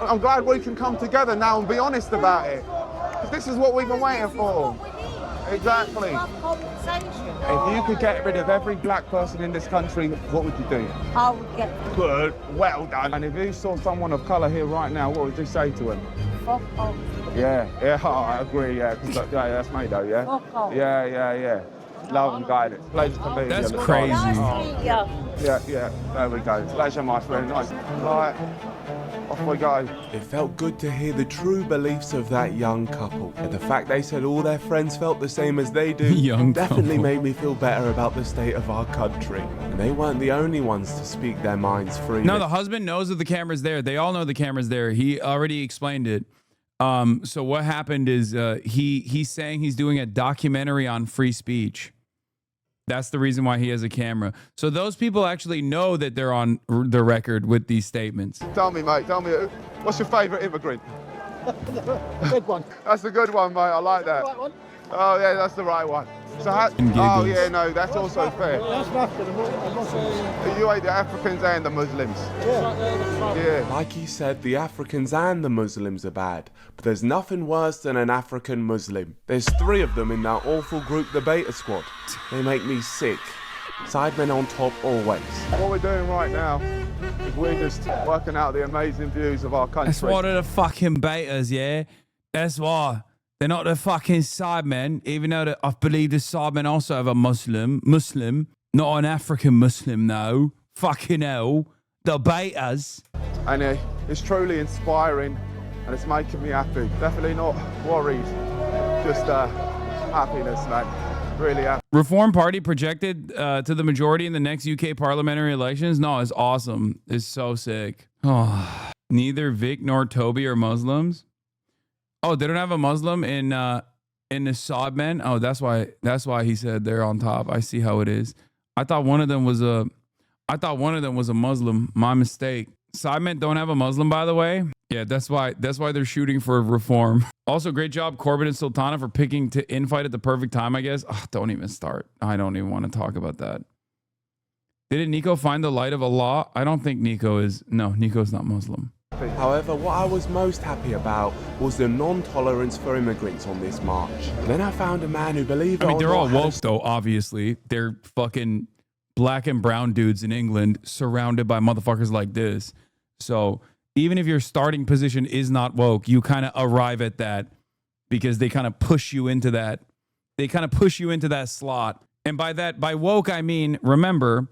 [SPEAKER 5] I'm glad we can come together now and be honest about it. Because this is what we've been waiting for. Exactly. If you could get rid of every black person in this country, what would you do?
[SPEAKER 12] I would get...
[SPEAKER 5] Good. Well done. And if you saw someone of colour here right now, what would you say to him?
[SPEAKER 12] Fuck off.
[SPEAKER 5] Yeah, I agree, yeah. That's me though, yeah?
[SPEAKER 12] Fuck off.
[SPEAKER 5] Yeah. Love and guidance. Pleasure to be
[SPEAKER 1] That's
[SPEAKER 5] here.
[SPEAKER 1] crazy.
[SPEAKER 12] Nice to meet you.
[SPEAKER 5] Yeah. There we go. Pleasure, my friend. Nice. Right. Off we go.
[SPEAKER 2] It felt good to hear the true beliefs of that young couple. And the fact they said all their friends felt the same as they do definitely made me feel better about the state of our country. And they weren't the only ones to speak their minds freely.
[SPEAKER 1] No, the husband knows that the camera's there. They all know the camera's there. He already explained it. So what happened is he's saying he's doing a documentary on free speech. That's the reason why he has a camera. So those people actually know that they're on the record with these statements.
[SPEAKER 5] Tell me, mate, what's your favourite immigrant?
[SPEAKER 13] Good one.
[SPEAKER 5] That's a good one, mate. I like that.
[SPEAKER 13] Right one.
[SPEAKER 5] Oh, yeah, that's the right one. So yeah, no, that's also fair.
[SPEAKER 13] That's nothing.
[SPEAKER 5] You hate the Africans and the Muslims. Yeah.
[SPEAKER 2] Like he said, the Africans and the Muslims are bad, but there's nothing worse than an African Muslim. There's 3 of them in that awful group debater squad. They make me sick. Sidemen on top always.
[SPEAKER 5] What we're doing right now is we're just working out the amazing views of our country.
[SPEAKER 1] That's why they're the fucking betas, yeah? That's why. They're not the fucking sidemen, even though I believe the sidemen also have a Muslim, not an African Muslim, though. Fucking hell. The betas.
[SPEAKER 5] And it's truly inspiring and it's making me happy. Definitely not worried, just happiness, man. Really happy.
[SPEAKER 1] Reform Party projected to the majority in the next UK parliamentary elections? No, it's awesome. It's so sick. Oh, neither Vic nor Toby are Muslims. Oh, they don't have a Muslim in the Sidemen? Oh, that's why he said they're on top. I see how it is. I thought one of them was a Muslim. My mistake. Sidemen don't have a Muslim, by the way. Yeah, that's why they're shooting for reform. Also, great job, Corbyn and Sultana, for picking to infight at the perfect time, I guess. Oh, don't even start. I don't even want to talk about that. Didn't Nico find the light of Allah? I don't think Nico is. No, Nico's not Muslim.
[SPEAKER 2] However, what I was most happy about was the non-tolerance for immigrants on this march. Then I found a man who believed
[SPEAKER 1] I mean, they're all woke though, obviously. They're fucking black and brown dudes in England surrounded by motherfuckers like this. So even if your starting position is not woke, you kind of arrive at that because they kind of push you into that. They kind of push you into that slot. And by woke, I mean, remember,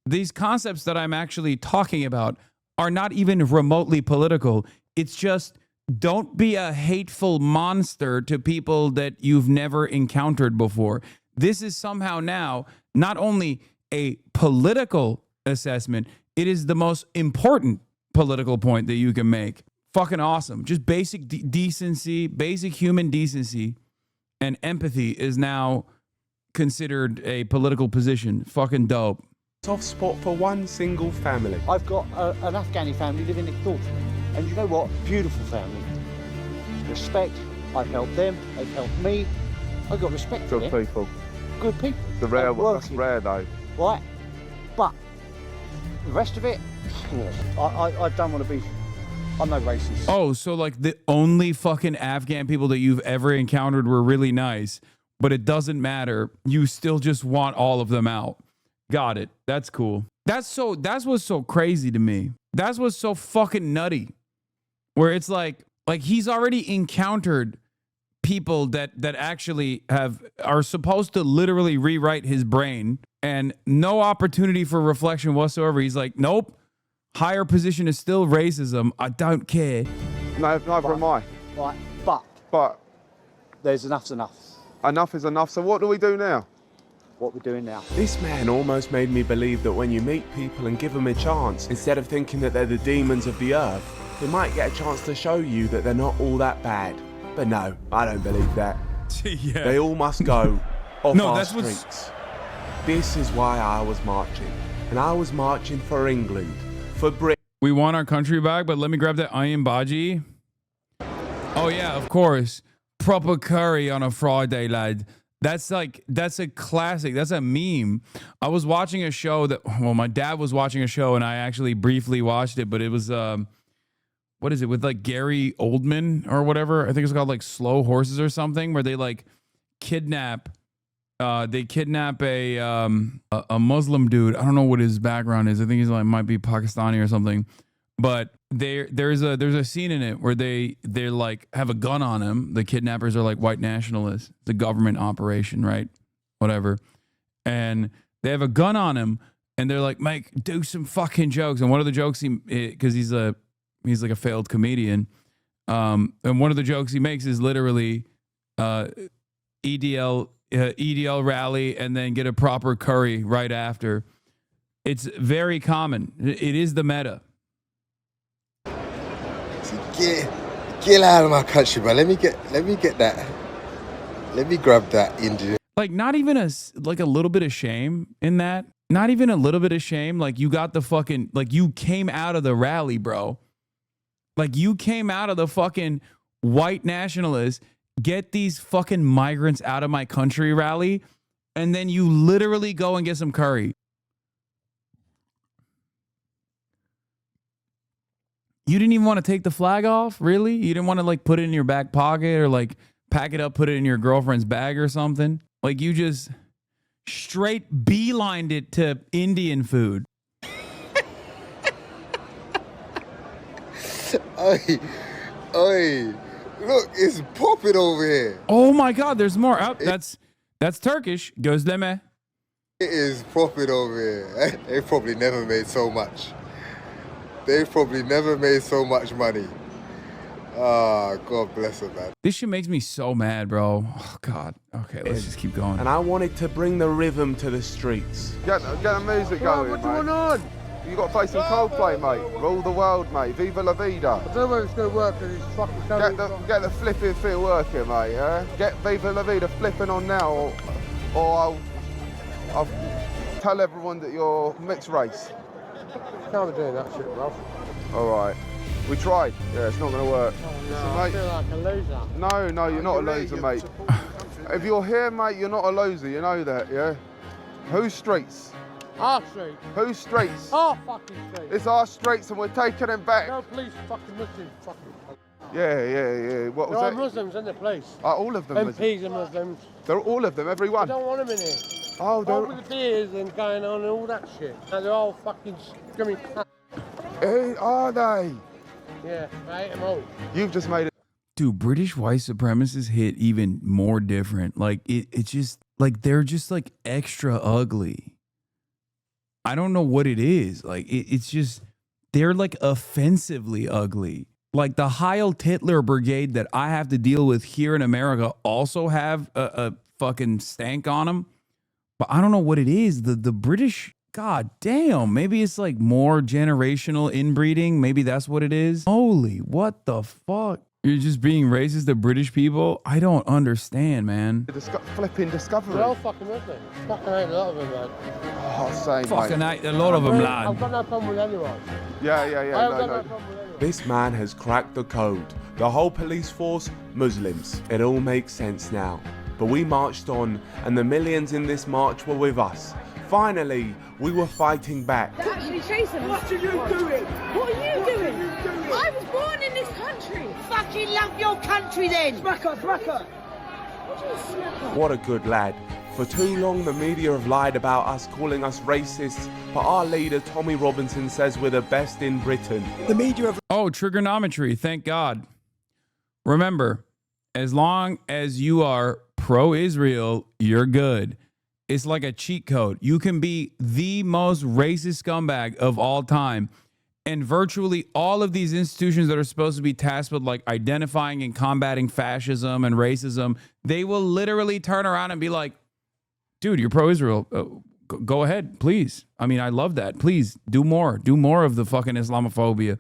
[SPEAKER 1] these concepts that I'm actually talking about are not even remotely political. It's just don't be a hateful monster to people that you've never encountered before. This is somehow now not only a political assessment, it is the most important political point that you can make. Fucking awesome. Just basic decency, basic human decency and empathy is now considered a political position. Fucking dope.
[SPEAKER 2] Soft spot for one single family.
[SPEAKER 13] I've got an Afghani family living next door to me. And you know what? Beautiful family. Respect. I've helped them. They've helped me. I've got respect for them.
[SPEAKER 5] Good people.
[SPEAKER 13] Good people.
[SPEAKER 5] The rare one. That's rare though.
[SPEAKER 13] Right. But the rest of it, I don't want to be. I'm no racist.
[SPEAKER 1] Oh, so like the only fucking Afghan people that you've ever encountered were really nice, but it doesn't matter. You still just want all of them out. Got it. That's cool. That's what's so crazy to me. That's what's so fucking nutty. Where it's like he's already encountered people that actually are supposed to literally rewrite his brain and no opportunity for reflection whatsoever. He's like, nope, higher position is still racism. I don't care.
[SPEAKER 5] No, neither am I.
[SPEAKER 13] Right, but there's enough's enough.
[SPEAKER 5] Enough is enough. So what do we do now?
[SPEAKER 13] What we're doing now.
[SPEAKER 2] This man almost made me believe that when you meet people and give them a chance, instead of thinking that they're the demons of the earth, they might get a chance to show you that they're not all that bad. But no, I don't believe that.
[SPEAKER 1] Yeah.
[SPEAKER 2] They all must go off
[SPEAKER 1] No,
[SPEAKER 2] our
[SPEAKER 1] that's what's-
[SPEAKER 2] streets. This is why I was marching. And I was marching for England, for Britain.
[SPEAKER 1] We want our country back, but let me grab that Iron Baji. Oh yeah, of course. Proper curry on a Friday, lad. That's a classic. That's a meme. I was watching a show my dad was watching a show and I actually briefly watched it, but it was, what is it with like Gary Oldman or whatever? I think it's called like Slow Horses or something, where they like kidnap a Muslim dude. I don't know what his background is. I think he's like might be Pakistani or something. But there's a scene in it where they're like have a gun on him. The kidnappers are like white nationalists. The government operation, right? Whatever. And they have a gun on him and they're like, Mike, do some fucking jokes. And one of the jokes because he's like a failed comedian. And one of the jokes he makes is literally EDL rally and then get a proper curry right after. It's very common. It is the meta.
[SPEAKER 14] Get out of my country, bro. Let me get that. Let me grab that Indian.
[SPEAKER 1] Like not even a little bit of shame in that. Not even a little bit of shame. Like you got the fucking, like you came out of the rally, bro. Like you came out of the fucking white nationalists, get these fucking migrants out of my country rally, and then you literally go and get some curry. You didn't even want to take the flag off? Really? You didn't want to like put it in your back pocket or like pack it up, put it in your girlfriend's bag or something? Like you just straight beelined it to Indian food.
[SPEAKER 14] Oi, look, it's popping over here.
[SPEAKER 1] Oh my God, there's more. Oh, that's Turkish. Gözleme.
[SPEAKER 14] It is popping over here. They probably never made so much. They've probably never made so much money. God bless them, man.
[SPEAKER 1] This shit makes me so mad, bro. Oh, God. Okay, let's just keep going.
[SPEAKER 2] And I wanted to bring the rhythm to the streets.
[SPEAKER 5] Get the music going,
[SPEAKER 13] What's
[SPEAKER 5] mate.
[SPEAKER 13] going on?
[SPEAKER 5] You got to play some Coldplay, mate. Rule the world, mate. Viva la vida.
[SPEAKER 13] I don't know whether it's going to work because it's fucking
[SPEAKER 5] Get the flipping feel working, mate, yeah? Get Viva la vida flipping on now, or I'll tell everyone that you're mixed race.
[SPEAKER 13] Can't be doing that shit, bro.
[SPEAKER 5] All right. We tried. Yeah, it's not going to work.
[SPEAKER 13] No,
[SPEAKER 5] Listen,
[SPEAKER 13] I
[SPEAKER 5] mate.
[SPEAKER 13] feel like a loser.
[SPEAKER 5] No, you're not a loser, mate. If you're here, mate, you're not a loser. You know that, yeah? Whose streets? Our street. Whose streets?
[SPEAKER 12] Our fucking street.
[SPEAKER 5] It's our streets and we're taking them back.
[SPEAKER 12] No police fucking Muslims fucking.
[SPEAKER 5] Yeah. What was
[SPEAKER 12] There are
[SPEAKER 5] that?
[SPEAKER 12] Muslims in the police.
[SPEAKER 5] Are all of them
[SPEAKER 12] MPs are Muslims.
[SPEAKER 5] They're all of them, every
[SPEAKER 12] I
[SPEAKER 5] one?
[SPEAKER 12] don't want them in here.
[SPEAKER 5] Oh,
[SPEAKER 12] All with the beers and going on and all that shit. And they're all fucking scummy.
[SPEAKER 5] Are they?
[SPEAKER 12] Yeah, I hate them all.
[SPEAKER 5] You've just made it.
[SPEAKER 1] Dude, British white supremacists hit even more different. Like it's just like they're just like extra ugly. I don't know what it is. Like it's just they're like offensively ugly. Like the Heil Hitler Brigade that I have to deal with here in America also have a fucking stank on them. But I don't know what it is. The British, god damn, maybe it's like more generational inbreeding. Maybe that's what it is. Holy, what the fuck? You're just being racist to British people? I don't understand, man.
[SPEAKER 5] Flipping discovery.
[SPEAKER 12] They're all fucking Muslims. Fucking hate a lot of them, man.
[SPEAKER 5] Oh, same,
[SPEAKER 1] Fucking
[SPEAKER 5] mate.
[SPEAKER 1] hate a lot of them,
[SPEAKER 12] I've
[SPEAKER 1] lad.
[SPEAKER 12] got no problem with anyone.
[SPEAKER 5] Yeah.
[SPEAKER 12] I have got no problem with anyone.
[SPEAKER 2] This man has cracked the code. The whole police force, Muslims. It all makes sense now. But we marched on, and the millions in this march were with us. Finally, we were fighting back.
[SPEAKER 4] They're actually chasing us.
[SPEAKER 5] What are you doing?
[SPEAKER 4] What are you doing? I was born in this country.
[SPEAKER 12] Fucking love your country then.
[SPEAKER 4] Smacker.
[SPEAKER 2] What a good lad. For too long, the media have lied about us, calling us racists, but our leader, Tommy Robinson, says we're the best in Britain.
[SPEAKER 9] The media have...
[SPEAKER 1] Oh, trigonometry, thank God. Remember, as long as you are pro-Israel, you're good. It's like a cheat code. You can be the most racist scumbag of all time, and virtually all of these institutions that are supposed to be tasked with like identifying and combating fascism and racism, they will literally turn around and be like, dude, you're pro-Israel. Go ahead, please. I mean, I love that. Please do more. Do more of the fucking Islamophobia.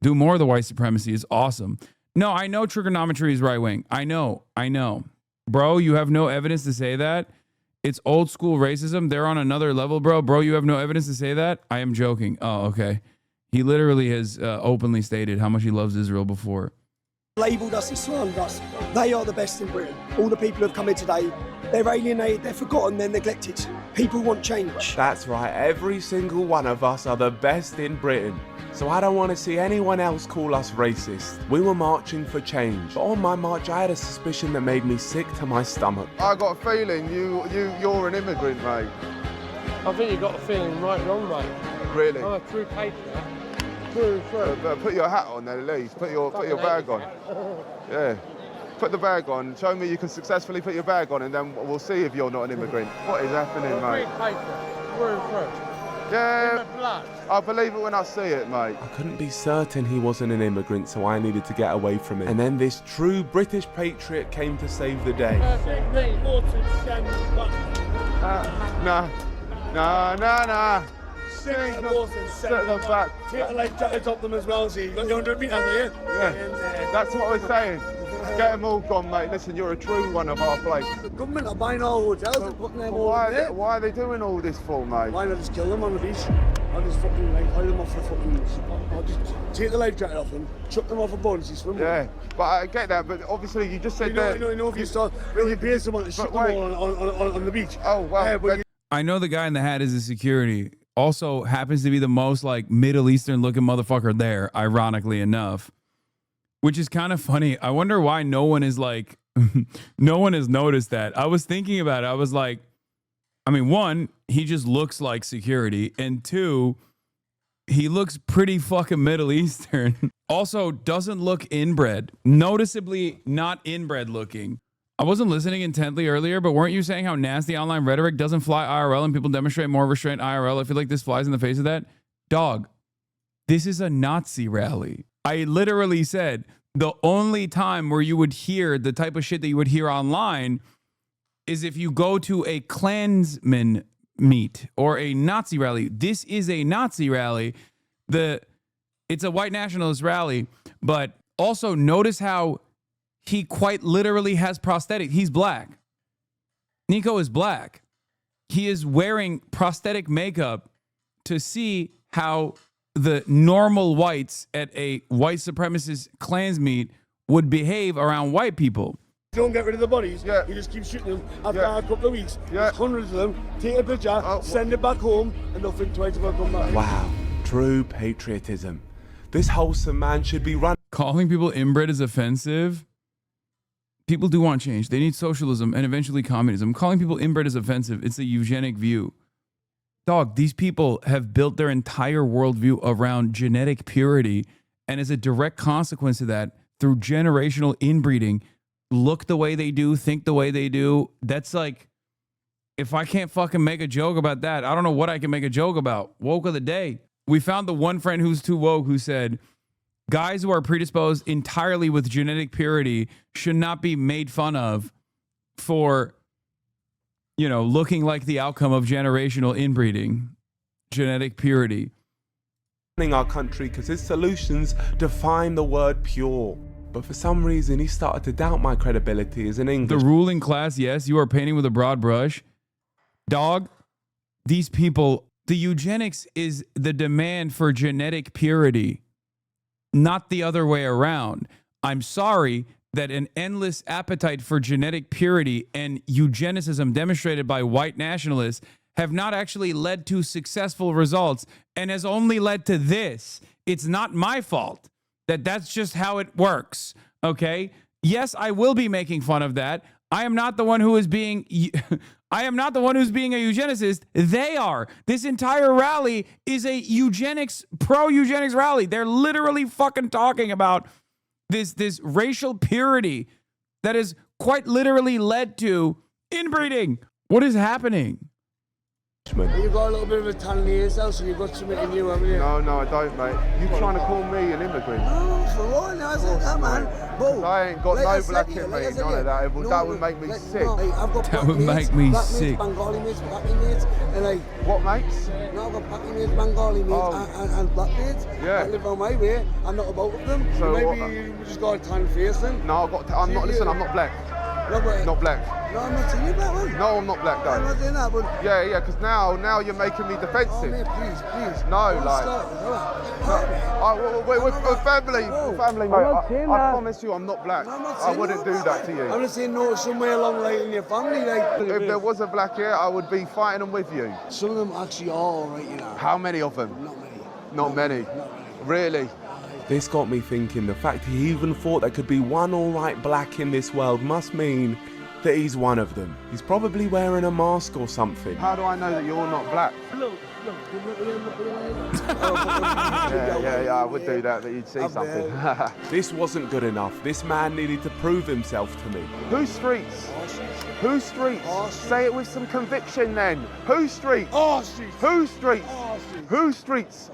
[SPEAKER 1] Do more of the white supremacy. It's awesome. No, I know trigonometry is right wing. I know. Bro, you have no evidence to say that. It's old school racism. They're on another level, bro. Bro, you have no evidence to say that? I am joking. Oh, okay. He literally has openly stated how much he loves Israel before.
[SPEAKER 9] Labelled us and slandered us. They are the best in Britain. All the people who have come here today, they're alienated, they're forgotten, they're neglected. People want change.
[SPEAKER 2] That's right, every single one of us are the best in Britain. So I don't want to see anyone else call us racist. We were marching for change. But on my march, I had a suspicion that made me sick to my stomach.
[SPEAKER 5] I got a feeling you're an immigrant, mate.
[SPEAKER 12] I think you got a feeling right wrong, mate.
[SPEAKER 5] Really?
[SPEAKER 12] I'm a true patriot. True.
[SPEAKER 5] But put your hat on then, at least. Put your bag on. Yeah. Put the bag on. Show me you can successfully put your bag on, and then we'll see if you're not an immigrant. What is happening, mate?
[SPEAKER 12] True patriot. Through.
[SPEAKER 5] Yeah.
[SPEAKER 12] In the blood.
[SPEAKER 5] I believe it when I see it, mate.
[SPEAKER 2] I couldn't be certain he wasn't an immigrant, so I needed to get away from him. And then this true British patriot came to save the day. Nah. Set them back.
[SPEAKER 9] Take the life jackets off them as well, see. You've got your 100 metres here.
[SPEAKER 5] Yeah, that's what we're saying. Get them all gone, mate. Listen, you're a true one of our place.
[SPEAKER 9] The government are buying our hotels and putting them all there.
[SPEAKER 5] Why are they doing all this for, mate?
[SPEAKER 9] Why not just kill them on the beach? I'll just fucking like hide them off the fucking... I'll just take the life jacket off them, chuck them off a boat and see swim.
[SPEAKER 5] Yeah, but I get that, but obviously you just said that...
[SPEAKER 9] You know, if you start... When you pay someone to shoot them all on the beach.
[SPEAKER 5] Oh, well...
[SPEAKER 1] I know the guy in the hat is a security. Also happens to be the most like Middle Eastern looking motherfucker there, ironically enough. Which is kind of funny. I wonder why no one is like, no one has noticed that. I was thinking about it. I was like, I mean, one, he just looks like security. And two, he looks pretty fucking Middle Eastern. Also, doesn't look inbred. Noticeably not inbred looking. I wasn't listening intently earlier, but weren't you saying how nasty online rhetoric doesn't fly IRL and people demonstrate more restraint IRL? I feel like this flies in the face of that. Dog, this is a Nazi rally. I literally said the only time where you would hear the type of shit that you would hear online is if you go to a Klansman meet or a Nazi rally. This is a Nazi rally. It's a white nationalist rally, but also notice how he quite literally has prosthetic. He's black. Nico is black. He is wearing prosthetic makeup to see how the normal whites at a white supremacist Klans meet would behave around white people.
[SPEAKER 15] Don't get rid of the bodies. You just keep shooting them after a couple of weeks. There's hundreds of them. Take a picture, send it back home, and they'll think twice about coming back.
[SPEAKER 2] Wow, true patriotism. This wholesome man should be run.
[SPEAKER 1] Calling people inbred is offensive. People do want change. They need socialism and eventually communism. Calling people inbred is offensive. It's a eugenic view. Dog, these people have built their entire worldview around genetic purity, and as a direct consequence of that, through generational inbreeding, look the way they do, think the way they do. That's like, if I can't fucking make a joke about that, I don't know what I can make a joke about. Woke of the day. We found the one friend who's too woke who said, guys who are predisposed entirely with genetic purity should not be made fun of for, you know, looking like the outcome of generational inbreeding, genetic purity.
[SPEAKER 2] Our country because his solutions define the word pure. But for some reason, he started to doubt my credibility as an English.
[SPEAKER 1] The ruling class, yes, you are painting with a broad brush. Dog, these people, the eugenics is the demand for genetic purity, not the other way around. I'm sorry that an endless appetite for genetic purity and eugenicism demonstrated by white nationalists have not actually led to successful results and has only led to this. It's not my fault. That's just how it works, okay? Yes, I will be making fun of that. I am not the one who is being I am not the one who's being a eugenicist. They are. This entire rally is a pro-eugenics rally. They're literally fucking talking about this racial purity that has quite literally led to inbreeding. What is happening?
[SPEAKER 15] You've got a little bit of a tan in yourself, so you've got something in you, haven't you?
[SPEAKER 5] No, I don't, mate. You trying to call me an immigrant?
[SPEAKER 15] No, for what? No, I said that, man. But
[SPEAKER 5] I ain't got no black in me, none of that. That would make me sick.
[SPEAKER 1] That would make me sick.
[SPEAKER 15] Bengali mates, Paki mates, and like...
[SPEAKER 5] What mates?
[SPEAKER 15] No, I've got Paki mates, Bengali mates, and black mates.
[SPEAKER 5] Yeah.
[SPEAKER 15] I live on my way. I'm not about with them.
[SPEAKER 5] So
[SPEAKER 15] maybe you just got a tan face then.
[SPEAKER 5] No, I'm not. Listen, I'm not black.
[SPEAKER 15] No, but...
[SPEAKER 5] Not black.
[SPEAKER 15] No, I'm not saying you black, man.
[SPEAKER 5] No, I'm not black, though.
[SPEAKER 15] I'm not saying that, but...
[SPEAKER 5] Yeah, because now you're making me defensive.
[SPEAKER 15] Oh, mate, please.
[SPEAKER 5] No, like... We're family, mate. I promise you I'm not black. I wouldn't do that to you.
[SPEAKER 15] I'm just saying no, somewhere along like in your family, like...
[SPEAKER 5] If there was a black here, I would be fighting them with you.
[SPEAKER 15] Some of them actually are alright, you know.
[SPEAKER 5] How many of them? Not many. Really?
[SPEAKER 2] This got me thinking, the fact he even thought there could be one alright black in this world must mean that he's one of them. He's probably wearing a mask or something.
[SPEAKER 5] How do I know that you're not black? Yeah, I would do that you'd see something.
[SPEAKER 2] This wasn't good enough. This man needed to prove himself to me.
[SPEAKER 5] Whose streets? Whose streets? Say it with some conviction then. Whose streets? Whose streets? Whose streets?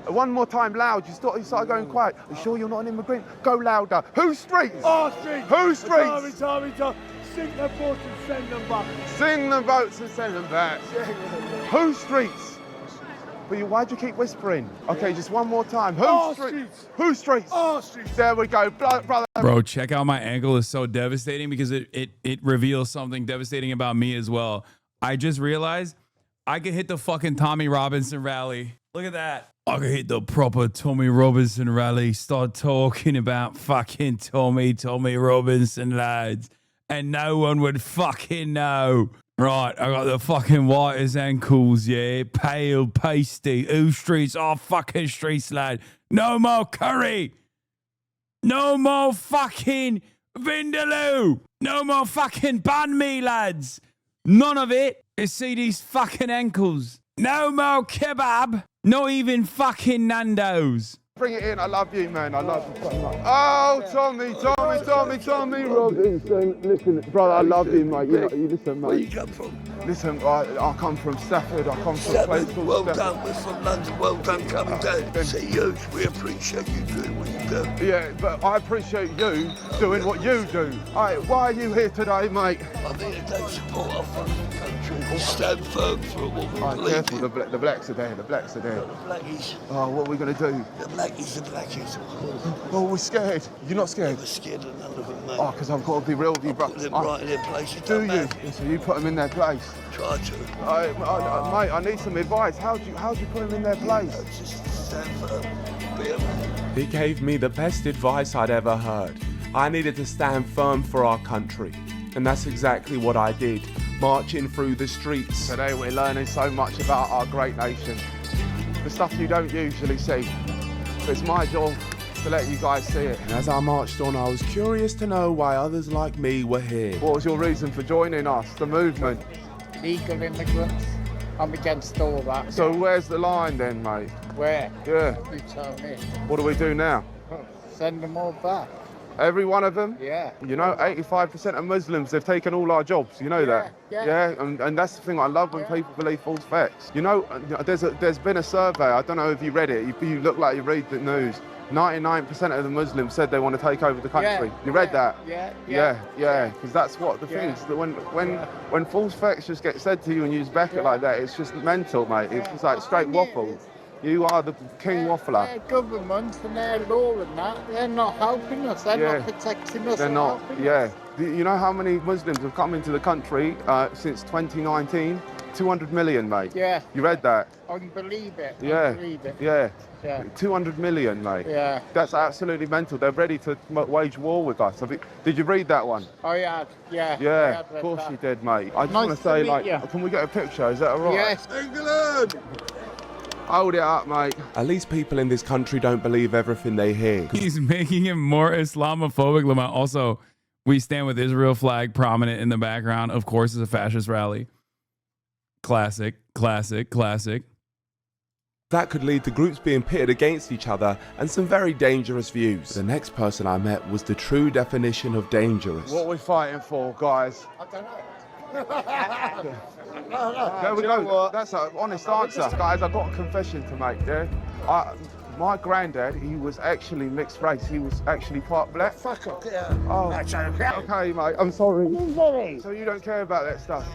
[SPEAKER 5] One more time, loud. You started going quiet. Are you sure you're not an immigrant? Go louder. Whose streets?
[SPEAKER 15] Our streets.
[SPEAKER 5] Whose streets?
[SPEAKER 15] Tommy. Sing their votes and send them back.
[SPEAKER 5] Sing the votes and send them back. Whose streets? But why'd you keep whispering? Okay, just one more time. Whose streets? Whose streets?
[SPEAKER 15] Our streets.
[SPEAKER 5] There we go, brother.
[SPEAKER 1] Bro, check out my ankle is so devastating because it reveals something devastating about me as well. I just realized I could hit the fucking Tommy Robinson rally. Look at that. I could hit the proper Tommy Robinson rally, start talking about fucking Tommy Robinson, lads. And no one would fucking know. Right, I got the fucking whitest ankles, yeah. Pale, pasty. Who streets? Oh, fucking streets, lad. No more curry. No more fucking vindaloo. No more fucking banh mi, lads. None of it. You see these fucking ankles. No more kebab. Not even fucking Nando's.
[SPEAKER 5] Bring it in. I love you, man. I love you so much. Oh, Tommy Robinson. Listen, brother, I love you, mate. You listen, mate.
[SPEAKER 15] Where you come from?
[SPEAKER 5] Listen, I come from Stafford. I come from a place called
[SPEAKER 15] well
[SPEAKER 5] Stafford.
[SPEAKER 15] done. We're from London. Well done coming down. See you. We appreciate you doing what you do.
[SPEAKER 5] Yeah, but I appreciate you doing what you do. All right, why are you here today, mate?
[SPEAKER 15] I'm here to support our fucking country. Stand firm for what we believe
[SPEAKER 5] careful,
[SPEAKER 15] in.
[SPEAKER 5] the blacks are there. The
[SPEAKER 15] blackies.
[SPEAKER 5] Oh, what are we going to do?
[SPEAKER 15] The blackies.
[SPEAKER 5] Oh, we're scared. You're not scared?
[SPEAKER 15] Never scared of none of them, mate.
[SPEAKER 5] Oh, because I've got to be real with you, bro.
[SPEAKER 15] Put them right in their place.
[SPEAKER 5] Do you? So you put them in their place?
[SPEAKER 15] Try to.
[SPEAKER 5] Mate, I need some advice. How do you put them in their place?
[SPEAKER 15] Just stand firm.
[SPEAKER 2] He gave me the best advice I'd ever heard. I needed to stand firm for our country. And that's exactly what I did, marching through the streets.
[SPEAKER 5] Today we're learning so much about our great nation. The stuff you don't usually see. It's my job to let you guys see it.
[SPEAKER 2] And as I marched on, I was curious to know why others like me were here.
[SPEAKER 5] What was your reason for joining us, the movement?
[SPEAKER 16] Legal immigrants. I'm against all that.
[SPEAKER 5] So where's the line then, mate?
[SPEAKER 16] Where?
[SPEAKER 5] Yeah.
[SPEAKER 16] You tell me.
[SPEAKER 5] What do we do now?
[SPEAKER 16] Send them all back.
[SPEAKER 5] Every one of them?
[SPEAKER 16] Yeah.
[SPEAKER 5] You know, 85% of Muslims, they've taken all our jobs. You know that?
[SPEAKER 16] Yeah.
[SPEAKER 5] And that's the thing I love when people believe false facts. You know, there's been a survey, I don't know if you read it, you look like you read the news. 99% of the Muslims said they want to take over the country.
[SPEAKER 16] Yeah,
[SPEAKER 5] you read that?
[SPEAKER 16] Yeah.
[SPEAKER 5] Because that's what the thing is. That when false facts just get said to you and you just back it like that, it's just mental, mate. It's just like straight waffle. You are the king waffler.
[SPEAKER 16] Their government and their law and that, they're not helping us. They're not protecting us.
[SPEAKER 5] They're not. Yeah. You know how many Muslims have come into the country since 2019? 200 million, mate.
[SPEAKER 16] Yeah.
[SPEAKER 5] You read that?
[SPEAKER 16] I can believe it.
[SPEAKER 5] Yeah.
[SPEAKER 16] I believe it.
[SPEAKER 5] Yeah.
[SPEAKER 16] Yeah.
[SPEAKER 5] 200 million, mate.
[SPEAKER 16] Yeah.
[SPEAKER 5] That's absolutely mental. They're ready to wage war with us. Did you read that one?
[SPEAKER 16] I had, yeah.
[SPEAKER 5] Yeah, of course you did, mate. I just want to say, like, can we get a picture? Is that all right?
[SPEAKER 16] Yes.
[SPEAKER 5] England! Hold it up, mate.
[SPEAKER 2] At least people in this country don't believe everything they hear.
[SPEAKER 1] He's making him more Islamophobic, Lamont. Also, we stand with Israel flag prominent in the background. Of course, it's a fascist rally. Classic.
[SPEAKER 2] That could lead to groups being pitted against each other and some very dangerous views. The next person I met was the true definition of dangerous.
[SPEAKER 5] What are we fighting for, guys?
[SPEAKER 16] I don't know.
[SPEAKER 5] There we go. That's an honest answer. Guys, I've got a confession to make, yeah? My granddad, he was actually mixed race. He was actually part black.
[SPEAKER 16] Fuck off, yeah.
[SPEAKER 5] Oh,
[SPEAKER 16] That's okay.
[SPEAKER 5] Okay, mate, I'm sorry.
[SPEAKER 16] Sorry.
[SPEAKER 5] So you don't care about that stuff?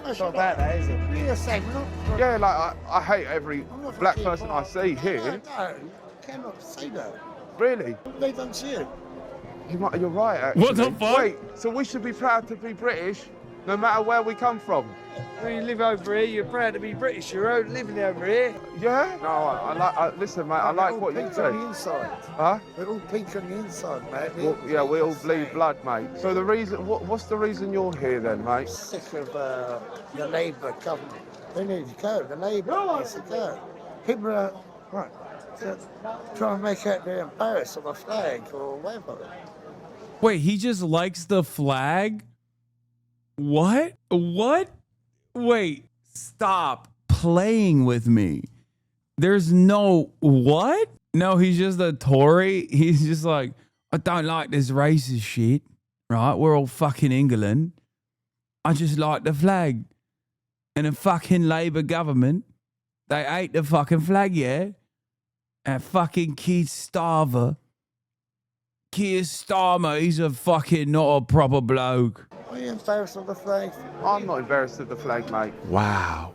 [SPEAKER 16] It's not about that, is it? You're the same, not.
[SPEAKER 5] Yeah, like, I hate every black person I see here.
[SPEAKER 16] No, you cannot say that.
[SPEAKER 5] Really?
[SPEAKER 16] They don't see it.
[SPEAKER 5] You're right, actually.
[SPEAKER 1] What the fuck?
[SPEAKER 5] Wait, so we should be proud to be British, no matter where we come from?
[SPEAKER 17] When you live over here, you're proud to be British. You're living over here.
[SPEAKER 5] Yeah? No, listen, mate, I like what you say.
[SPEAKER 16] On the inside.
[SPEAKER 5] Huh?
[SPEAKER 16] We're all pink on the inside, mate.
[SPEAKER 5] Well, yeah, we all bleed blood, mate. So the reason, what's the reason you're here then, mate?
[SPEAKER 16] Sick of the Labour government. They need to go. The Labour needs to go. People are trying to make out they're embarrassed of a flag or whatever.
[SPEAKER 1] Wait, he just likes the flag? What? Wait, stop playing with me. There's no what? No, he's just a Tory. He's just like, I don't like this racist shit, right? We're all fucking England. I just like the flag. And the fucking Labour government, they hate the fucking flag, yeah? And fucking Keir Starmer, he's a fucking not a proper bloke.
[SPEAKER 16] Are you embarrassed of the flag?
[SPEAKER 5] I'm not embarrassed of the flag, mate.
[SPEAKER 2] Wow.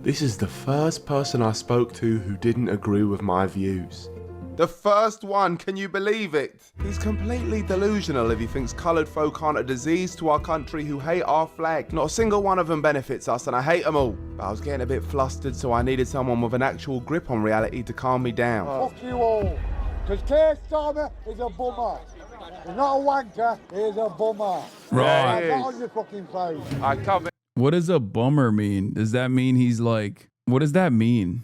[SPEAKER 2] This is the first person I spoke to who didn't agree with my views. The first one, can you believe it? He's completely delusional if he thinks coloured folk aren't a disease to our country who hate our flag. Not a single one of them benefits us and I hate them all. But I was getting a bit flustered, so I needed someone with an actual grip on reality to calm me down.
[SPEAKER 16] Fuck you all. Because Keir Starmer is a bummer. He's not a wanker, he's a bummer.
[SPEAKER 1] Right.
[SPEAKER 16] Get on your fucking face.
[SPEAKER 5] I cover.
[SPEAKER 1] What does a bummer mean? Does that mean he's like, what does that mean?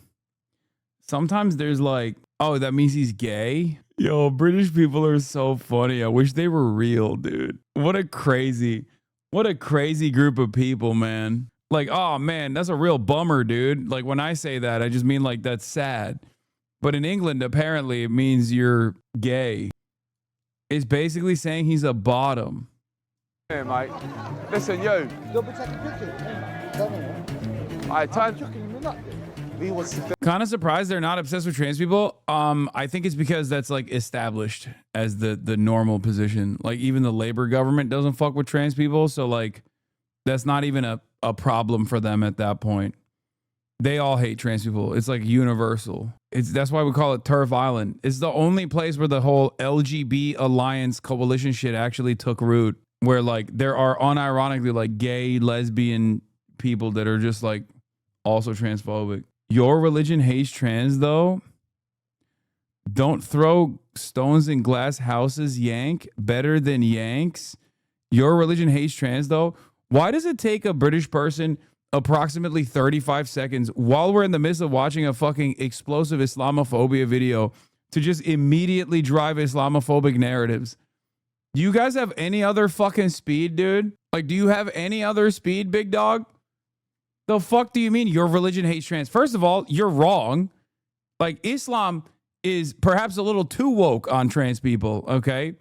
[SPEAKER 1] Sometimes there's like, oh, that means he's gay? Yo, British people are so funny. I wish they were real, dude. What a crazy group of people, man. Like, oh man, that's a real bummer, dude. Like when I say that, I just mean like that's sad. But in England, apparently it means you're gay. It's basically saying he's a bottom.
[SPEAKER 5] Here, mate. Listen, you.
[SPEAKER 16] Don't be taking pictures.
[SPEAKER 5] I turned.
[SPEAKER 16] He was
[SPEAKER 1] Kind of surprised they're not obsessed with trans people. I think it's because that's like established as the normal position. Like even the Labour government doesn't fuck with trans people, so like that's not even a problem for them at that point. They all hate trans people. It's like universal. That's why we call it Turf Island. It's the only place where the whole LGB alliance coalition shit actually took root, where like there are unironically like gay, lesbian people that are just like also transphobic. Your religion hates trans though? Don't throw stones in glass houses, Yank. Better than Yanks. Your religion hates trans, though. Why does it take a British person approximately 35 seconds while we're in the midst of watching a fucking explosive Islamophobia video to just immediately drive Islamophobic narratives? Do you guys have any other fucking speed, dude? Like, do you have any other speed, big dog? The fuck do you mean your religion hates trans? First of all, you're wrong. Like, Islam is perhaps a little too woke on trans people, okay?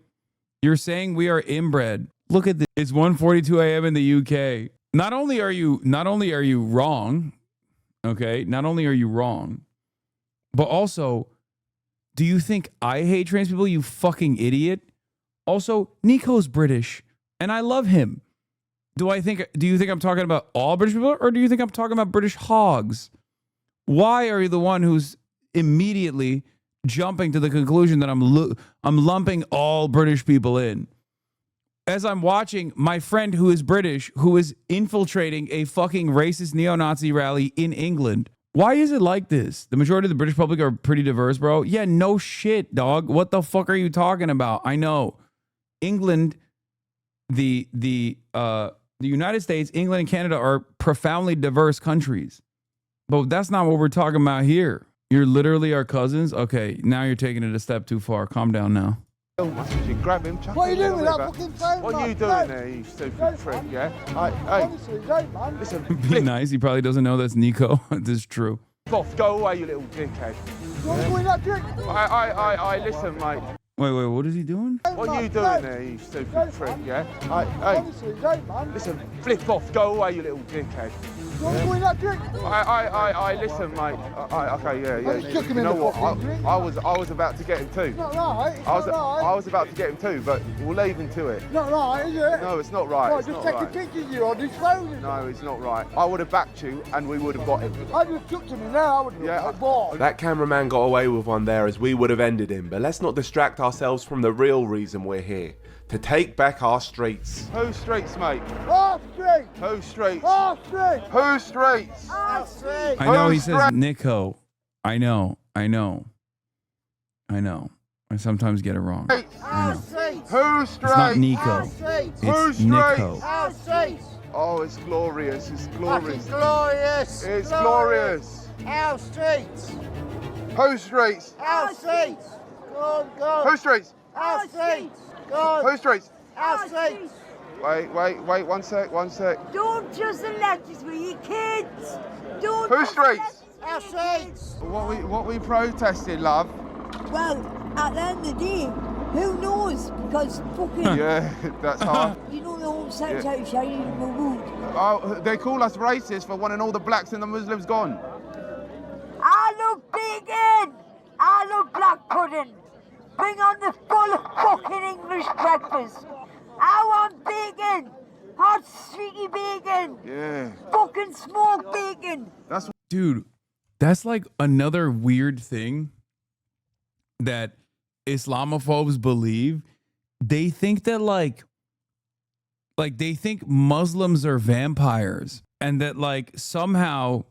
[SPEAKER 1] You're saying we are inbred. Look at this. It's 1:42 a.m. in the UK. Not only are you wrong, okay? Not only are you wrong, but also, do you think I hate trans people, you fucking idiot? Also, Nico's British, and I love him. Do you think I'm talking about all British people, or do you think I'm talking about British hogs? Why are you the one who's immediately jumping to the conclusion that I'm lumping all British people in? As I'm watching my friend who is British, who is infiltrating a fucking racist neo-Nazi rally in England. Why is it like this? The majority of the British public are pretty diverse, bro. Yeah, no shit, dog. What the fuck are you talking about? I know. England, the United States, England, and Canada are profoundly diverse countries. But that's not what we're talking about here. You're literally our cousins? Okay, now you're taking it a step too far. Calm down now.
[SPEAKER 5] You grab him, chuck
[SPEAKER 16] What are you
[SPEAKER 5] him
[SPEAKER 16] doing with that fucking phone?
[SPEAKER 5] What are you doing there, you stupid prick, yeah? Hey,
[SPEAKER 16] Honestly, don't, man.
[SPEAKER 5] listen,
[SPEAKER 1] Be nice. He probably doesn't know that's Nico. This is true.
[SPEAKER 5] off, go away, you little dickhead.
[SPEAKER 16] What are you not doing?
[SPEAKER 5] Listen, mate.
[SPEAKER 1] Wait, what is he doing?
[SPEAKER 5] What are you doing there, you stupid prick, yeah?
[SPEAKER 16] Honestly, don't, man.
[SPEAKER 5] Listen, flip off, go away, you little dickhead.
[SPEAKER 16] What are you not doing?
[SPEAKER 5] Listen, mate. Okay, yeah.
[SPEAKER 16] Well, you took him
[SPEAKER 5] You
[SPEAKER 16] in
[SPEAKER 5] know
[SPEAKER 16] the
[SPEAKER 5] what?
[SPEAKER 16] fucking drink.
[SPEAKER 5] I was about to get him too.
[SPEAKER 16] Not right. It's
[SPEAKER 5] I was
[SPEAKER 16] not right.
[SPEAKER 5] about to get him too, but we'll leave him to it.
[SPEAKER 16] Not right, is it?
[SPEAKER 5] No, it's not right.
[SPEAKER 16] Right,
[SPEAKER 5] It's
[SPEAKER 16] just
[SPEAKER 5] not
[SPEAKER 16] taking
[SPEAKER 5] right.
[SPEAKER 16] pictures of you on his phone.
[SPEAKER 5] No, it's not right. I would have backed you, and we would have got him.
[SPEAKER 16] I just took to me now. I would have got bored.
[SPEAKER 2] That cameraman got away with one there, as we would have ended him. But let's not distract ourselves from the real reason we're here. To take back our streets.
[SPEAKER 5] Whose streets, mate?
[SPEAKER 16] Our street.
[SPEAKER 5] Whose streets?
[SPEAKER 16] Our street.
[SPEAKER 5] Whose streets?
[SPEAKER 16] Our street.
[SPEAKER 1] I know he says Nico. I know. I sometimes get it wrong. I know.
[SPEAKER 5] Whose streets?
[SPEAKER 1] It's not Nico. It's Nico.
[SPEAKER 16] Our streets.
[SPEAKER 5] Oh, it's glorious. It's glorious.
[SPEAKER 16] Fucking glorious.
[SPEAKER 5] It's glorious.
[SPEAKER 16] Our streets.
[SPEAKER 5] Whose streets?
[SPEAKER 16] Our streets. Go on.
[SPEAKER 5] Whose streets?
[SPEAKER 16] Our streets. Go on.
[SPEAKER 5] Whose streets?
[SPEAKER 16] Our streets.
[SPEAKER 5] Wait, one sec.
[SPEAKER 12] Don't just elect us with your kids. Don't.
[SPEAKER 5] Whose streets?
[SPEAKER 16] Our streets.
[SPEAKER 5] What we protesting, love?
[SPEAKER 12] Well, at the end of the day, who knows? Because fucking.
[SPEAKER 5] Yeah, that's hard.
[SPEAKER 12] You know the whole sex out shining in the wood.
[SPEAKER 5] Oh, they call us racist for wanting all the blacks and the Muslims gone.
[SPEAKER 12] I love bacon. I love black pudding. Bring on the full fucking English breakfast. I want bacon. Hot streaky bacon.
[SPEAKER 5] Yeah.
[SPEAKER 12] Fucking smoked bacon.
[SPEAKER 1] Dude, that's like another weird thing that Islamophobes believe. They think that like they think Muslims are vampires, and that like somehow,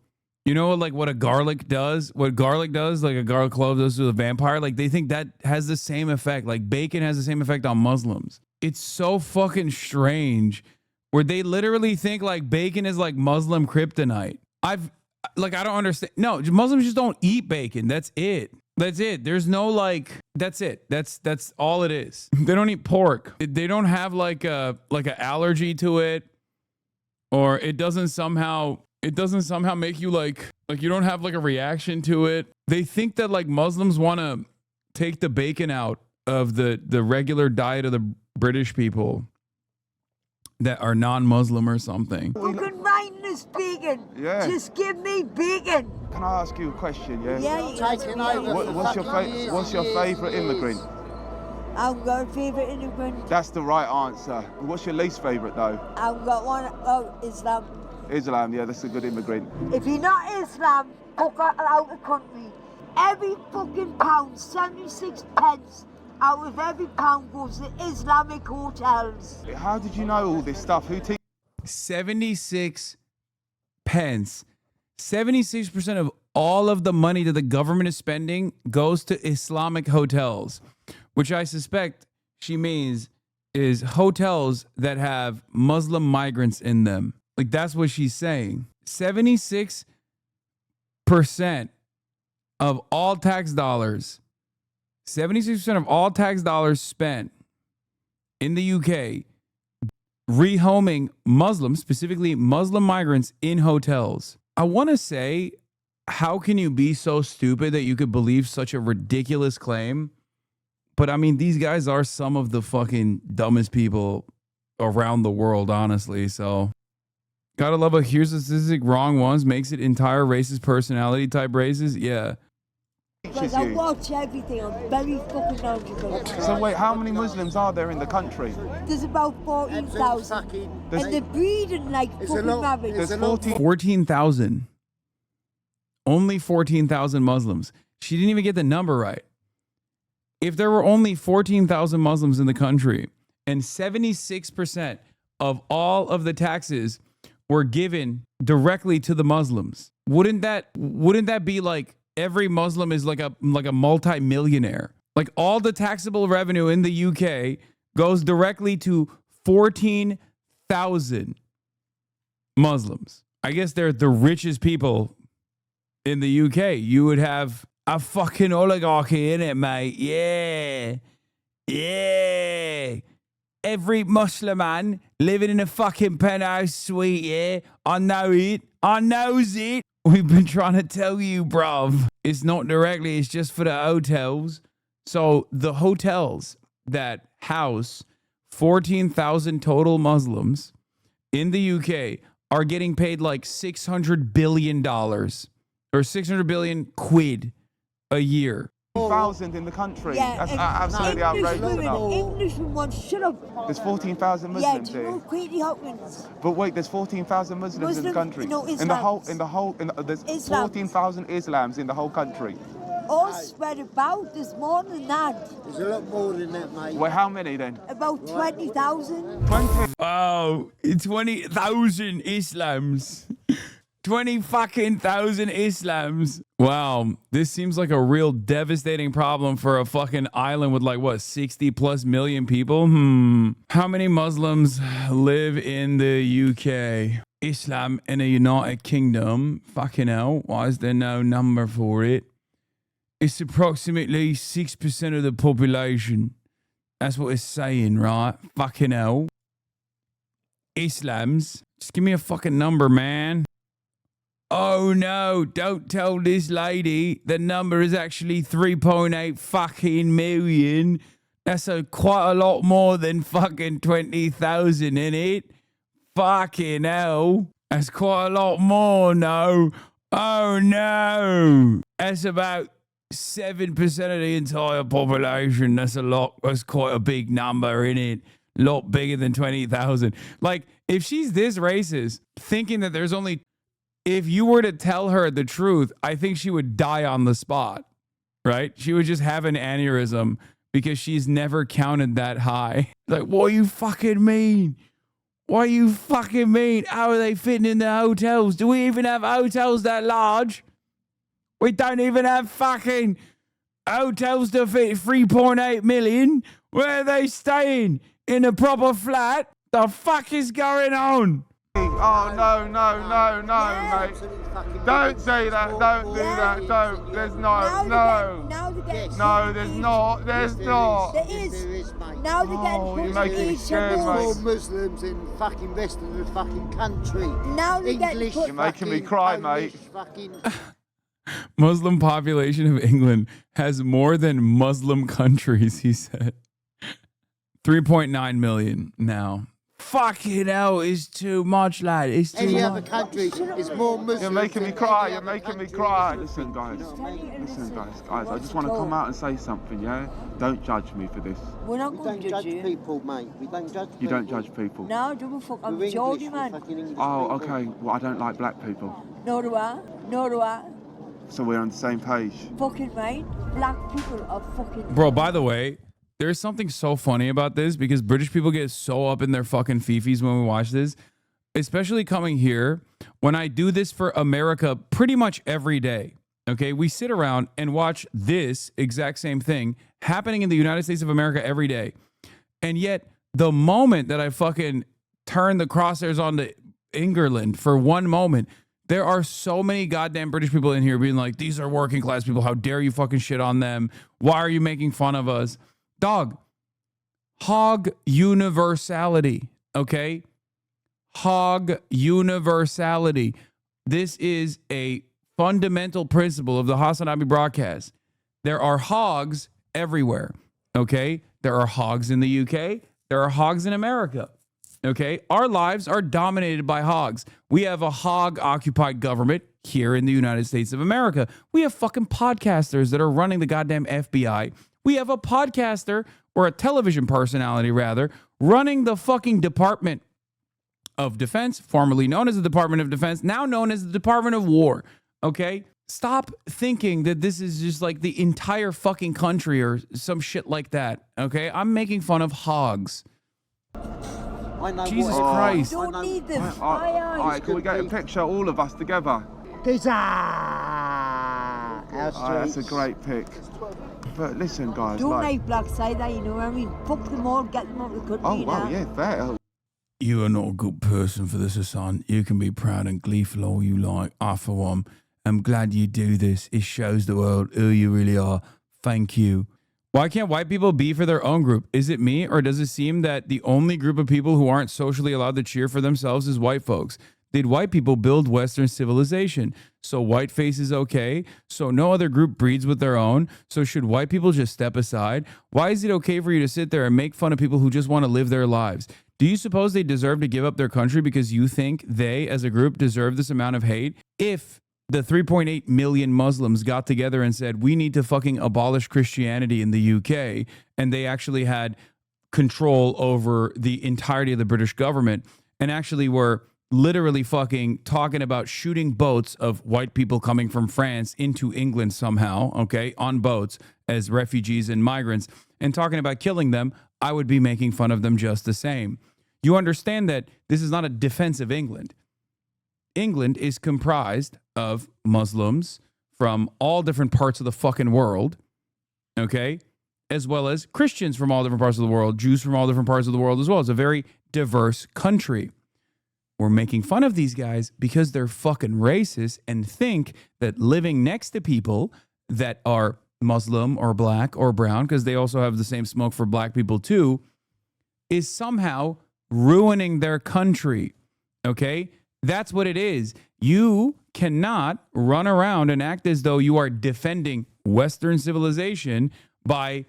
[SPEAKER 1] you know, like what garlic does, like a garlic clove does to a vampire. Like they think that has the same effect. Like bacon has the same effect on Muslims. It's so fucking strange where they literally think like bacon is like Muslim kryptonite. I don't understand. No, Muslims just don't eat bacon. That's it. There's no like, that's it. That's all it is. They don't eat pork. They don't have like an allergy to it, or it doesn't somehow make you like you don't have like a reaction to it. They think that like Muslims want to take the bacon out of the regular diet of the British people that are non-Muslim or something.
[SPEAKER 12] Fucking mindless bacon.
[SPEAKER 5] Yeah.
[SPEAKER 12] Just give me bacon.
[SPEAKER 5] Can I ask you a question? Yeah.
[SPEAKER 12] Yeah.
[SPEAKER 16] Taking over.
[SPEAKER 5] What's your favourite immigrant?
[SPEAKER 12] I haven't got a favourite immigrant.
[SPEAKER 5] That's the right answer. What's your least favourite though?
[SPEAKER 12] I haven't got one. Oh, Islam.
[SPEAKER 5] Islam, yeah, that's a good immigrant.
[SPEAKER 12] If you're not Islam, fuck out of the country. Every fucking pound, 76 pence out of every pound goes to Islamic hotels.
[SPEAKER 5] How did you know all this stuff? Who teach?
[SPEAKER 1] 76 pence. 76% of all of the money that the government is spending goes to Islamic hotels, which I suspect she means is hotels that have Muslim migrants in them. Like, that's what she's saying. 76% of all tax dollars, 76% of all tax dollars spent in the UK rehoming Muslims, specifically Muslim migrants, in hotels. I want to say, how can you be so stupid that you could believe such a ridiculous claim? But I mean, these guys are some of the fucking dumbest people around the world, honestly. So, gotta love a here's a statistic, wrong ones, makes it entire racist personality type races. Yeah.
[SPEAKER 12] Because I watch everything. I'm very fucking knowledgeable.
[SPEAKER 5] So wait, how many Muslims are there in the country?
[SPEAKER 12] There's about 14,000. And they're breeding like fucking rabbits.
[SPEAKER 5] There's
[SPEAKER 1] 14,000. Only 14,000 Muslims. She didn't even get the number right. If there were only 14,000 Muslims in the country and 76% of all of the taxes were given directly to the Muslims, wouldn't that be like every Muslim is like a multi-millionaire? Like, all the taxable revenue in the UK goes directly to 14,000 Muslims. I guess they're the richest people in the UK. You would have a fucking oligarchy in it, mate. Yeah. Yeah. Every Muslim man living in a fucking penthouse suite, yeah. I know it. I knows it. We've been trying to tell you, bruv. It's not directly, it's just for the hotels. So the hotels that house 14,000 total Muslims in the UK are getting paid like $600 billion or 600 billion quid a year.
[SPEAKER 5] 14,000 in the country.
[SPEAKER 12] Yeah,
[SPEAKER 5] That's absolutely outrageous.
[SPEAKER 12] English women, shut up.
[SPEAKER 5] There's 14,000
[SPEAKER 12] Yeah,
[SPEAKER 5] Muslims
[SPEAKER 12] do you know
[SPEAKER 5] here.
[SPEAKER 12] Queenie Hopkins?
[SPEAKER 5] But wait, there's 14,000 Muslims in the country.
[SPEAKER 12] No,
[SPEAKER 5] there's
[SPEAKER 12] Islams.
[SPEAKER 5] 14,000 Islams in the whole country.
[SPEAKER 12] All spread about. There's more than that.
[SPEAKER 16] There's a lot more than that, mate.
[SPEAKER 5] Well, how many then?
[SPEAKER 12] About 20,000.
[SPEAKER 5] 20.
[SPEAKER 1] Oh, 20,000 Islams. 20 fucking thousand Islams. Wow, this seems like a real devastating problem for a fucking island with like, what, 60 plus million people? How many Muslims live in the UK? Islam in the United Kingdom? Fucking hell, why is there no number for it? It's approximately 6% of the population. That's what it's saying, right? Fucking hell. Islams. Just give me a fucking number, man. Oh no, don't tell this lady the number is actually 3.8 fucking million. That's quite a lot more than fucking 20,000 in it. Fucking hell. That's quite a lot more, no. Oh no. That's about 7% of the entire population. That's a lot. That's quite a big number, in it. A lot bigger than 20,000. Like, if she's this racist, thinking that there's only... If you were to tell her the truth, I think she would die on the spot, right? She would just have an aneurysm because she's never counted that high. Like, what you fucking mean? What you fucking mean? How are they fitting in the hotels? Do we even have hotels that large? We don't even have fucking hotels to fit 3.8 million. Where are they staying? In a proper flat? The fuck is going on?
[SPEAKER 5] Oh, no, mate. Don't say that. Don't do that. Don't. There's no. No, there's not. There's not.
[SPEAKER 12] There is. Now they're getting
[SPEAKER 5] you're making me scared, mate.
[SPEAKER 16] More Muslims in the fucking rest of the fucking country.
[SPEAKER 12] Now they're
[SPEAKER 16] English.
[SPEAKER 5] You're making me cry, mate.
[SPEAKER 1] Muslim population of England has more than Muslim countries, he said. 3.9 million now. Fucking hell, it's too much, lad. It's too
[SPEAKER 16] Any
[SPEAKER 1] much.
[SPEAKER 16] other country is more Muslims.
[SPEAKER 5] You're making me cry. You're making me cry. Listen, guys. I just want to come out and say something, yeah? Don't judge me for this.
[SPEAKER 12] We're not going to judge you.
[SPEAKER 16] People, mate. We don't judge people.
[SPEAKER 5] You don't judge people?
[SPEAKER 12] No, don't give a fuck. I'm Geordie, man.
[SPEAKER 5] Oh, okay. Well, I don't like black people.
[SPEAKER 12] Nor do I. Nor do I.
[SPEAKER 5] So we're on the same page.
[SPEAKER 12] Fucking mate. Black people are fucking...
[SPEAKER 1] Bro, by the way, there's something so funny about this because British people get so up in their fucking fifis when we watch this, especially coming here. When I do this for America pretty much every day, Okay, we sit around and watch this exact same thing happening in the United States of America every day. And yet, the moment that I fucking turn the crosshairs on to England for one moment, there are so many goddamn British people in here being like, these are working class people. How dare you fucking shit on them? Why are you making fun of us? Dog, hog universality, okay? Hog universality. This is a fundamental principle of the HasanAbi broadcast. There are hogs everywhere, okay? There are hogs in the UK. There are hogs in America, okay? Our lives are dominated by hogs. We have a hog-occupied government here in the United States of America. We have fucking podcasters that are running the goddamn FBI. We have a podcaster, or a television personality rather, running the fucking Department of Defense, formerly known as the Department of Defense, now known as the Department of War. Okay? Stop thinking that this is just like the entire fucking country or some shit like that. Okay? I'm making fun of hogs.
[SPEAKER 3] I know
[SPEAKER 1] Jesus
[SPEAKER 3] what
[SPEAKER 1] Christ.
[SPEAKER 12] You don't need them.
[SPEAKER 3] All right, can we get a picture, all of us together? That's a great pic. But listen, guys.
[SPEAKER 12] Don't make black side that, you know what I mean? Fuck them all, get them out of the country.
[SPEAKER 3] Oh, well, yeah, fair.
[SPEAKER 1] You are not a good person for this, Hasan. You can be proud and gleeful all you like. I, for one, am glad you do this. It shows the world who you really are. Thank you. Why can't white people be for their own group? Is it me, or does it seem that the only group of people who aren't socially allowed to cheer for themselves is white folks? Did white people build Western civilization? So whiteface is okay? So no other group breeds with their own? So should white people just step aside? Why is it okay for you to sit there and make fun of people who just want to live their lives? Do you suppose they deserve to give up their country because you think they, as a group, deserve this amount of hate? If the 3.8 million Muslims got together and said, we need to fucking abolish Christianity in the UK, and they actually had control over the entirety of the British government and actually were literally fucking talking about shooting boats of white people coming from France into England somehow, okay, on boats as refugees and migrants, and talking about killing them, I would be making fun of them just the same. You understand that this is not a defense of England. England is comprised of Muslims from all different parts of the fucking world, okay, as well as Christians from all different parts of the world, Jews from all different parts of the world as well. It's a very diverse country. We're making fun of these guys because they're fucking racist and think that living next to people that are Muslim or black or brown, because they also have the same smoke for black people too, is somehow ruining their country. Okay? That's what it is. You cannot run around and act as though you are defending Western civilization by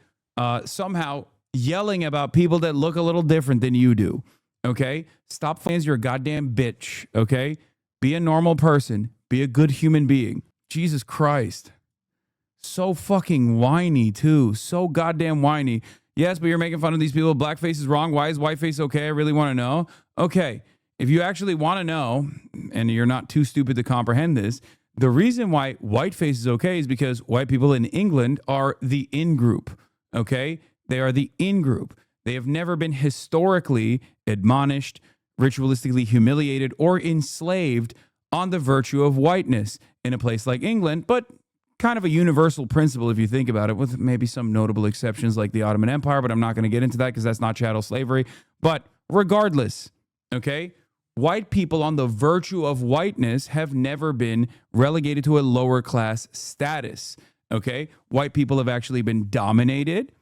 [SPEAKER 1] somehow yelling about people that look a little different than you do. Okay? Stop fans, you're a goddamn bitch. Okay? Be a normal person. Be a good human being. Jesus Christ. So fucking whiny too. So goddamn whiny. Yes, but you're making fun of these people. Blackface is wrong. Why is whiteface okay? I really want to know. Okay. If you actually want to know, and you're not too stupid to comprehend this, the reason why whiteface is okay is because white people in England are the in-group, okay? They are the in-group. They have never been historically admonished, ritualistically humiliated, or enslaved on the virtue of whiteness in a place like England, but kind of a universal principle if you think about it, with maybe some notable exceptions like the Ottoman Empire, but I'm not going to get into that because that's not chattel slavery. But regardless, okay? White people on the virtue of whiteness have never been relegated to a lower class status, okay? White people have actually been dominated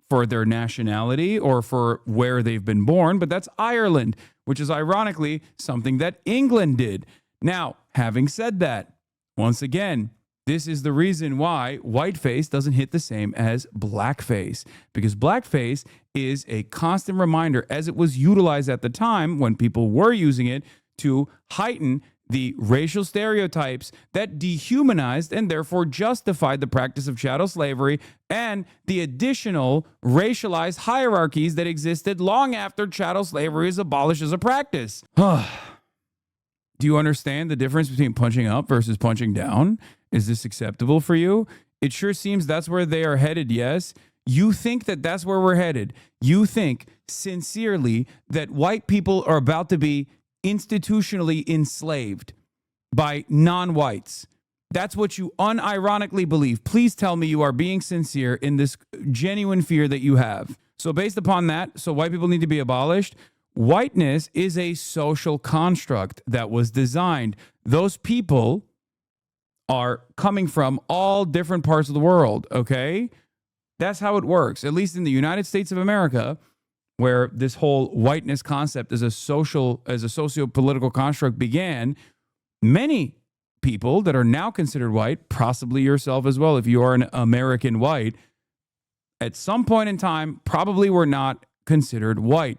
[SPEAKER 1] for their nationality or for where they've been born, but that's Ireland, which is ironically something that England did. Now, having said that, once again, this is the reason why whiteface doesn't hit the same as blackface, because blackface is a constant reminder, as it was utilized at the time when people were using it to heighten the racial stereotypes that dehumanized and therefore justified the practice of chattel slavery and the additional racialized hierarchies that existed long after chattel slavery is abolished as a practice. Do you understand the difference between punching up versus punching down? Is this acceptable for you? It sure seems that's where they are headed, yes? You think that that's where we're headed. You think sincerely that white people are about to be institutionally enslaved by non-whites. That's what you unironically believe. Please tell me you are being sincere in this genuine fear that you have. So based upon that, so white people need to be abolished. Whiteness is a social construct that was designed. Those people are coming from all different parts of the world, okay? That's how it works. At least in the United States of America, where this whole whiteness concept as a socio-political construct began, many people that are now considered white, possibly yourself as well, if you are an American white, at some point in time, probably were not considered white.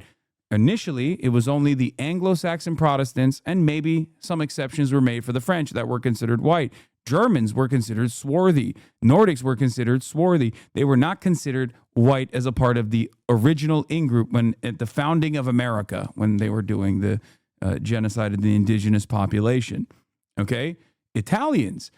[SPEAKER 1] Initially, it was only the Anglo-Saxon Protestants, and maybe some exceptions were made for the French that were considered white. Germans were considered swarthy. Nordics were considered swarthy. They were not considered white as a part of the original in-group when at the founding of America, when they were doing the genocide of the indigenous population. Okay? Italians,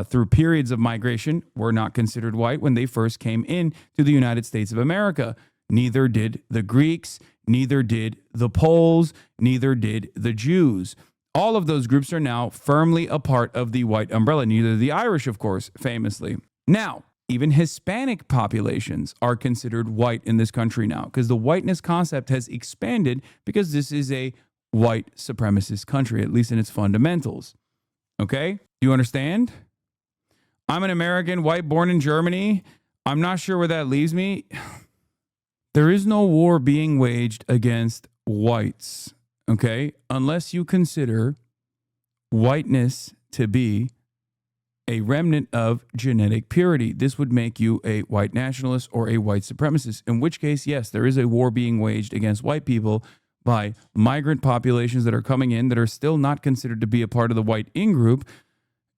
[SPEAKER 1] through periods of migration, were not considered white when they first came in to the United States of America. Neither did the Greeks, neither did the Poles, neither did the Jews. All of those groups are now firmly a part of the white umbrella, neither the Irish, of course, famously. Now, even Hispanic populations are considered white in this country now because the whiteness concept has expanded because this is a white supremacist country, at least in its fundamentals. Okay? Do you understand? I'm an American, white, born in Germany. I'm not sure where that leaves me. There is no war being waged against whites, okay? Unless you consider whiteness to be a remnant of genetic purity. This would make you a white nationalist or a white supremacist, in which case, yes, there is a war being waged against white people by migrant populations that are coming in that are still not considered to be a part of the white in-group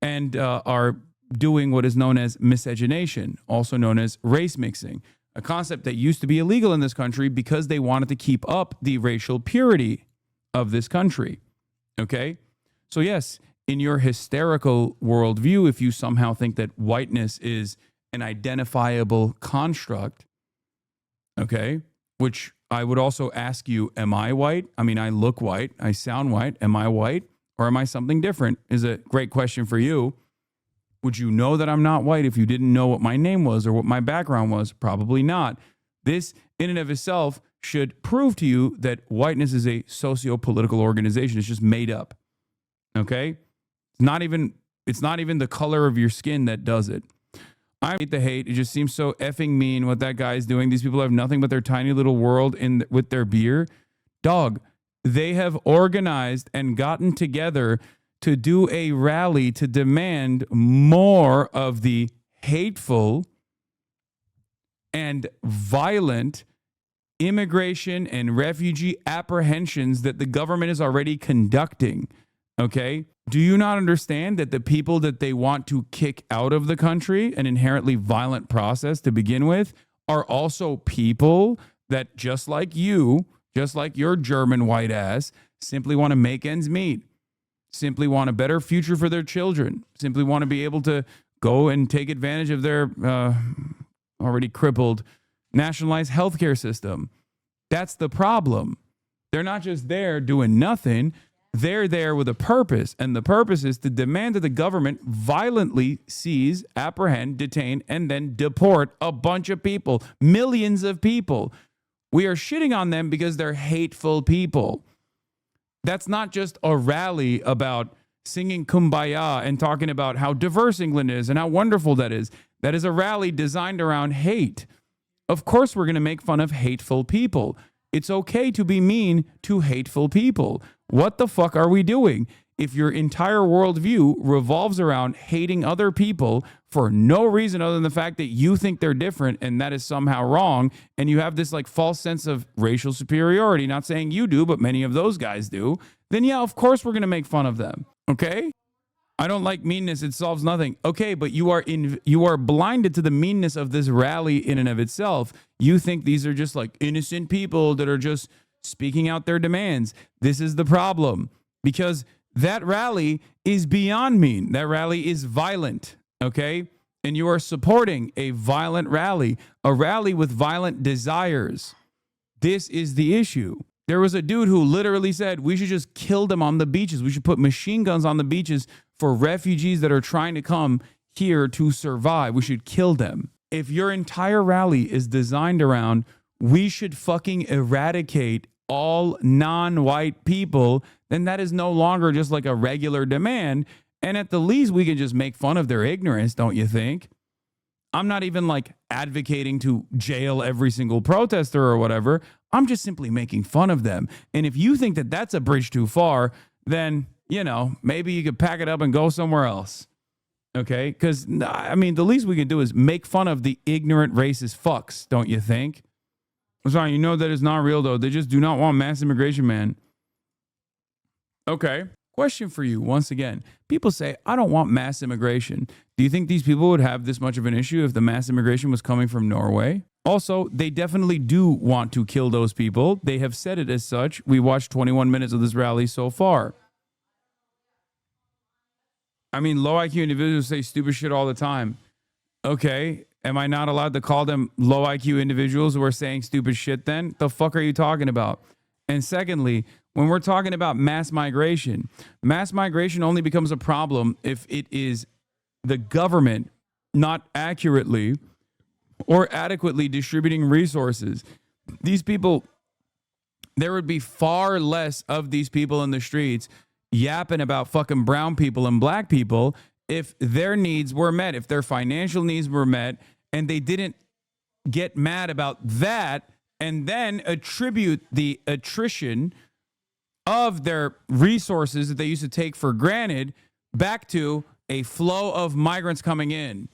[SPEAKER 1] and are doing what is known as miscegenation, also known as race mixing, a concept that used to be illegal in this country because they wanted to keep up the racial purity of this country. Okay? So yes, in your hysterical worldview, if you somehow think that whiteness is an identifiable construct, okay, which I would also ask you, am I white? I mean, I look white. I sound white. Am I white? Or am I something different? Is a great question for you. Would you know that I'm not white if you didn't know what my name was or what my background was? Probably not. This, in and of itself, should prove to you that whiteness is a socio-political organization. It's just made up. Okay? It's not even the color of your skin that does it. I hate the hate. It just seems so effing mean what that guy's doing. These people have nothing but their tiny little world with their beer. Dog, they have organized and gotten together to do a rally to demand more of the hateful and violent immigration and refugee apprehensions that the government is already conducting. Okay? Do you not understand that the people that they want to kick out of the country, an inherently violent process to begin with, are also people that just like you, just like your German white ass, simply want to make ends meet, simply want a better future for their children, simply want to be able to go and take advantage of their already crippled nationalized healthcare system. That's the problem. They're not just there doing nothing. They're there with a purpose, and the purpose is to demand that the government violently seize, apprehend, detain, and then deport a bunch of people, millions of people. We are shitting on them because they're hateful people. That's not just a rally about singing Kumbaya and talking about how diverse England is and how wonderful that is. That is a rally designed around hate. Of course, we're going to make fun of hateful people. It's okay to be mean to hateful people. What the fuck are we doing? If your entire worldview revolves around hating other people for no reason other than the fact that you think they're different and that is somehow wrong, and you have this like false sense of racial superiority, not saying you do, but many of those guys do, then yeah, of course we're going to make fun of them. Okay? I don't like meanness. It solves nothing. Okay, but you are blinded to the meanness of this rally in and of itself. You think these are just like innocent people that are just speaking out their demands. This is the problem, because that rally is beyond mean. That rally is violent, okay? And you are supporting a violent rally, a rally with violent desires. This is the issue. There was a dude who literally said we should just kill them on the beaches. We should put machine guns on the beaches for refugees that are trying to come here to survive. We should kill them. If your entire rally is designed around we should fucking eradicate all non-white people, then that is no longer just like a regular demand. And at the least, we can just make fun of their ignorance, don't you think? I'm not even like advocating to jail every single protester or whatever. I'm just simply making fun of them. And if you think that that's a bridge too far, then, you know, maybe you could pack it up and go somewhere else. Okay? Because, I mean, the least we can do is make fun of the ignorant racist fucks, don't you think? I'm sorry, you know that is not real, though. They just do not want mass immigration, man. Okay. Question for you, once again. People say, I don't want mass immigration. Do you think these people would have this much of an issue if the mass immigration was coming from Norway? Also, they definitely do want to kill those people. They have said it as such. We watched 21 minutes of this rally so far. I mean, low IQ individuals say stupid shit all the time. Okay. Am I not allowed to call them low IQ individuals who are saying stupid shit then? The fuck are you talking about? And secondly, when we're talking about mass migration only becomes a problem if it is the government not accurately or adequately distributing resources. These people, there would be far less of these people in the streets yapping about fucking brown people and black people if their needs were met, if their financial needs were met, and they didn't get mad about that and then attribute the attrition of their resources that they used to take for granted back to a flow of migrants coming in.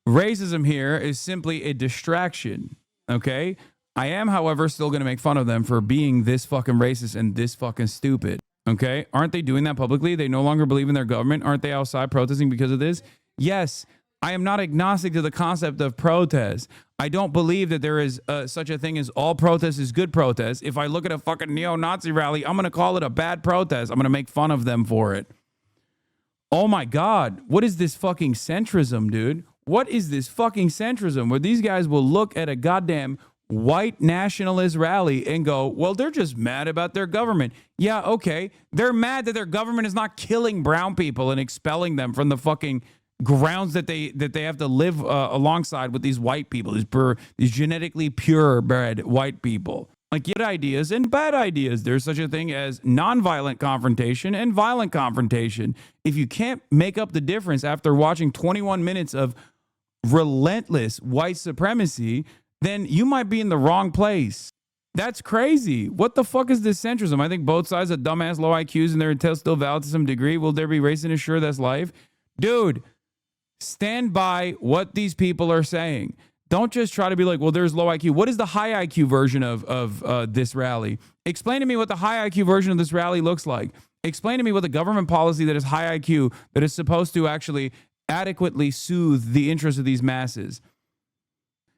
[SPEAKER 1] Racism here is simply a distraction, okay? I am, however, still going to make fun of them for being this fucking racist and this fucking stupid, okay? Aren't they doing that publicly? They no longer believe in their government. Aren't they outside protesting because of this? Yes. I am not agnostic to the concept of protest. I don't believe that there is such a thing as all protest is good protest. If I look at a fucking neo-Nazi rally, I'm going to call it a bad protest. I'm going to make fun of them for it. Oh my God. What is this fucking centrism, dude? What is this fucking centrism where these guys will look at a goddamn white nationalist rally and go, well, they're just mad about their government. Yeah, okay. They're mad that their government is not killing brown people and expelling them from the fucking grounds that they have to live alongside with these white people, these genetically purebred white people. Like, good ideas and bad ideas. There's such a thing as nonviolent confrontation and violent confrontation. If you can't make up the difference after watching 21 minutes of relentless white supremacy, then you might be in the wrong place. That's crazy. What the fuck is this centrism? I think both sides are dumbass low IQs and their intel still valid to some degree. Will there be racism? Sure, that's life. Dude, stand by what these people are saying. Don't just try to be like, well, there's low IQ. What is the high IQ version of this rally? Explain to me what the high IQ version of this rally looks like. Explain to me what the government policy that is high IQ, that is supposed to actually adequately soothe the interests of these masses.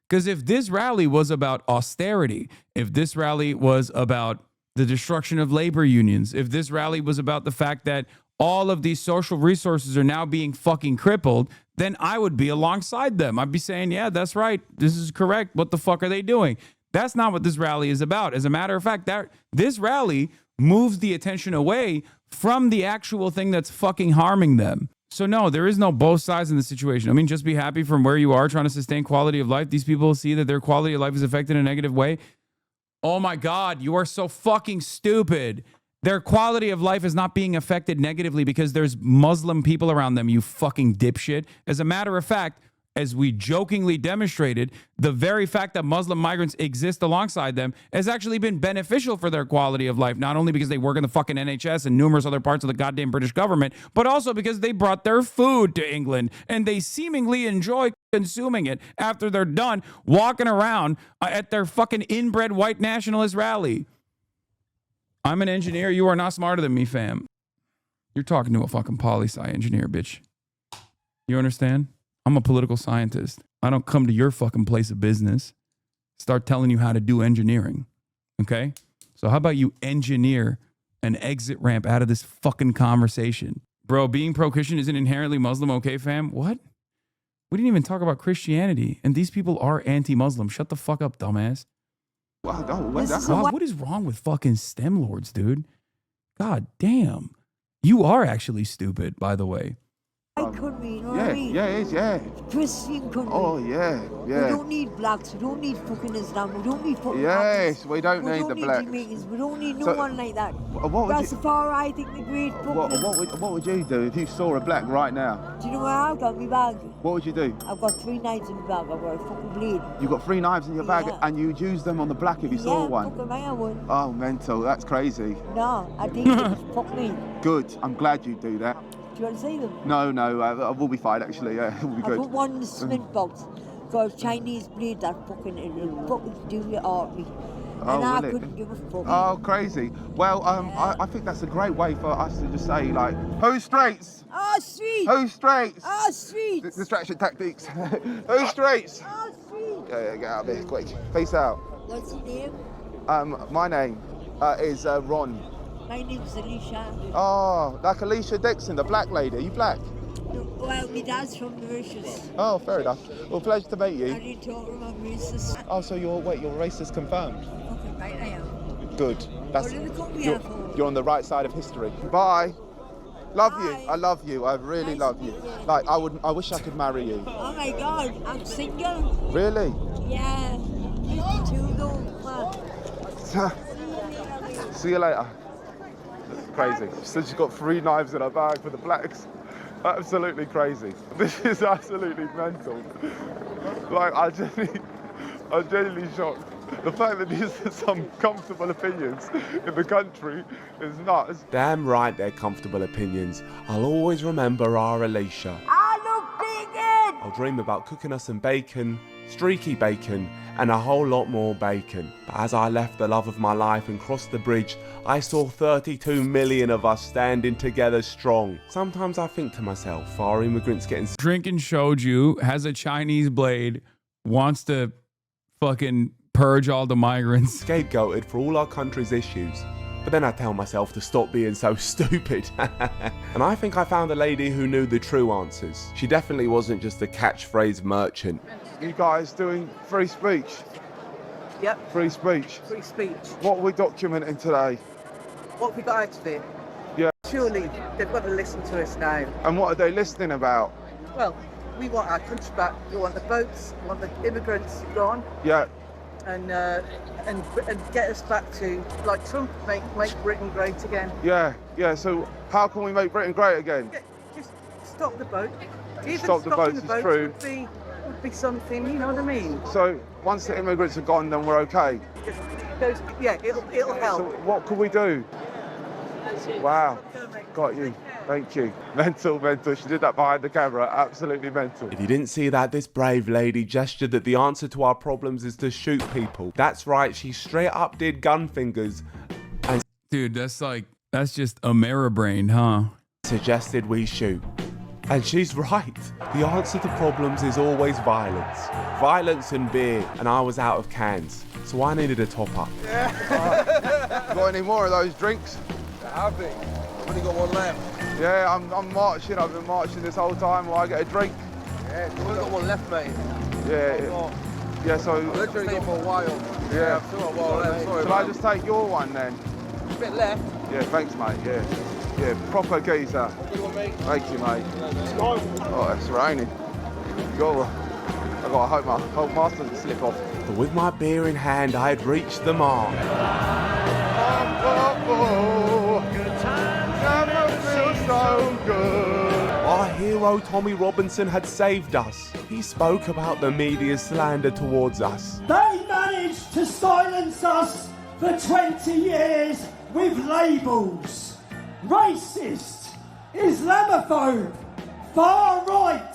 [SPEAKER 1] Because if this rally was about austerity, if this rally was about the destruction of labor unions, if this rally was about the fact that all of these social resources are now being fucking crippled, then I would be alongside them. I'd be saying, yeah, that's right. This is correct. What the fuck are they doing? That's not what this rally is about. As a matter of fact, this rally moves the attention away from the actual thing that's fucking harming them. So no, there is no both sides in the situation. I mean, just be happy from where you are trying to sustain quality of life. These people see that their quality of life is affected in a negative way. Oh my God, you are so fucking stupid. Their quality of life is not being affected negatively because there's Muslim people around them, you fucking dipshit. As a matter of fact, as we jokingly demonstrated, the very fact that Muslim migrants exist alongside them has actually been beneficial for their quality of life, not only because they work in the fucking NHS and numerous other parts of the goddamn British government, but also because they brought their food to England and they seemingly enjoy consuming it after they're done walking around at their fucking inbred white nationalist rally. I'm an engineer. You are not smarter than me, fam. You're talking to a fucking poli-sci engineer, bitch. You understand? I'm a political scientist. I don't come to your fucking place of business, start telling you how to do engineering. Okay? So how about you engineer an exit ramp out of this fucking conversation? Bro, being pro-Christian isn't inherently Muslim, okay, fam? What? We didn't even talk about Christianity. And these people are anti-Muslim. Shut the fuck up, dumbass. What is wrong with fucking STEM lords, dude? God damn. You are actually stupid, by the way.
[SPEAKER 12] Country, you know what I mean?
[SPEAKER 5] Yeah, it is, yeah.
[SPEAKER 12] Christian country.
[SPEAKER 5] Oh, yeah, yeah.
[SPEAKER 12] We don't need blacks, we don't need fucking Islam, we don't need fucking
[SPEAKER 5] Yes, we don't need the blacks.
[SPEAKER 12] Jamaicans, we don't need no one like that.
[SPEAKER 5] What would
[SPEAKER 12] Rastafari, I think the great fucking...
[SPEAKER 5] What would you do if you saw a black right now?
[SPEAKER 12] Do you know where I've got my bag?
[SPEAKER 5] What would you do?
[SPEAKER 12] I've got 3 knives in my bag, I've got a fucking blade.
[SPEAKER 5] You've got 3 knives in your bag and you'd use them on the black if you saw one?
[SPEAKER 12] Fucking right, I would.
[SPEAKER 5] Oh, mental, that's crazy.
[SPEAKER 12] No, I think it fuck me.
[SPEAKER 5] Good, I'm glad you do that.
[SPEAKER 12] Do you want to see them?
[SPEAKER 5] No, we'll be fine actually, yeah, we'll be good.
[SPEAKER 12] I put one in the cement box, got a Chinese blade that it'll fucking do your artery. And I couldn't give a fuck.
[SPEAKER 5] Oh, crazy. Well, I think that's a great way for us to just say, like, who's straights?
[SPEAKER 12] Oh, street!
[SPEAKER 5] Who's straights?
[SPEAKER 12] Oh, street!
[SPEAKER 5] Distraction tactics. Who's straights?
[SPEAKER 12] Oh, street!
[SPEAKER 5] Yeah, get out of here, quick. Peace out.
[SPEAKER 12] What's your name?
[SPEAKER 5] My name is Ron.
[SPEAKER 12] My name's Alicia.
[SPEAKER 5] Oh, like Alicia Dixon, the black lady. Are you black?
[SPEAKER 12] No, well, my dad's from Mauritius.
[SPEAKER 5] Oh, fair enough. Well, pleasure to meet
[SPEAKER 12] I
[SPEAKER 5] you.
[SPEAKER 12] didn't talk to him, I'm racist.
[SPEAKER 5] Oh, so you're racist confirmed?
[SPEAKER 12] Fucking right I am.
[SPEAKER 5] Good.
[SPEAKER 12] What did they call me out for?
[SPEAKER 5] You're on the right side of history. Bye. Love you. I love you. I really love you. Like, I wish I could marry you.
[SPEAKER 12] Oh my God, I'm single.
[SPEAKER 5] Really?
[SPEAKER 12] Yeah. 52 though.
[SPEAKER 5] See you later. Crazy. She said she's got 3 knives in her bag for the blacks. Absolutely crazy. This is absolutely mental. Like, I'm genuinely shocked. The fact that these are some comfortable opinions in the country is nuts. Damn right they're comfortable opinions. I'll always remember our Alicia.
[SPEAKER 12] I look bacon!
[SPEAKER 2] I'll dream about cooking us some bacon, streaky bacon, and a whole lot more bacon. But as I left the love of my life and crossed the bridge, I saw 32 million of us standing together strong. Sometimes I think to myself, are immigrants getting...
[SPEAKER 1] Drinking shoju, has a Chinese blade, wants to fucking purge all the migrants.
[SPEAKER 2] Scapegoated for all our country's issues. But then I tell myself to stop being so stupid. And I think I found a lady who knew the true answers. She definitely wasn't just a catchphrase merchant.
[SPEAKER 5] You guys doing free speech?
[SPEAKER 18] Yep.
[SPEAKER 5] Free speech?
[SPEAKER 18] Free speech.
[SPEAKER 5] What are we documenting today?
[SPEAKER 18] What have we got out of it?
[SPEAKER 5] Yeah.
[SPEAKER 18] Surely they've got to listen to us now.
[SPEAKER 5] And what are they listening about?
[SPEAKER 18] Well, we want our country back. We want the boats, we want the immigrants gone.
[SPEAKER 5] Yeah.
[SPEAKER 18] And get us back to, like Trump, make Britain great again.
[SPEAKER 5] Yeah. So how can we make Britain great again?
[SPEAKER 18] Just stop the boat. Even
[SPEAKER 5] Stop the boats, it's true.
[SPEAKER 18] Would be something, you know what I mean?
[SPEAKER 5] So once the immigrants are gone, then we're okay?
[SPEAKER 18] Yeah, it'll help.
[SPEAKER 5] So what can we do? Wow, got you. Thank you. Mental. She did that behind the camera. Absolutely mental.
[SPEAKER 2] If you didn't see that, this brave lady gestured that the answer to our problems is to shoot people. That's right, she straight up did gun fingers. And
[SPEAKER 1] dude, that's just a mirror brain, huh?
[SPEAKER 2] Suggested we shoot. And she's right. The answer to problems is always violence. Violence and beer, and I was out of cans. So I needed a top up.
[SPEAKER 5] Got any more of those drinks?
[SPEAKER 19] I have it. I've only got one left.
[SPEAKER 5] Yeah, I'm marching. I've been marching this whole time while I get a drink.
[SPEAKER 19] Yeah, I've only got one left, mate.
[SPEAKER 5] Yeah, so...
[SPEAKER 19] I've literally got for a while.
[SPEAKER 5] Yeah.
[SPEAKER 19] I've still got a while left. Sorry,
[SPEAKER 5] Shall I just take your one then?
[SPEAKER 19] A bit left.
[SPEAKER 5] Yeah, thanks, mate. Yeah, proper geezer. Thank you, mate. Oh, it's raining. I hope my mask doesn't slip off.
[SPEAKER 2] But with my beer in hand, I had reached the mark.
[SPEAKER 5] So good.
[SPEAKER 2] Our hero Tommy Robinson had saved us. He spoke about the media's slander towards us.
[SPEAKER 20] They managed to silence us for 20 years with labels. Racist, Islamophobe, far right.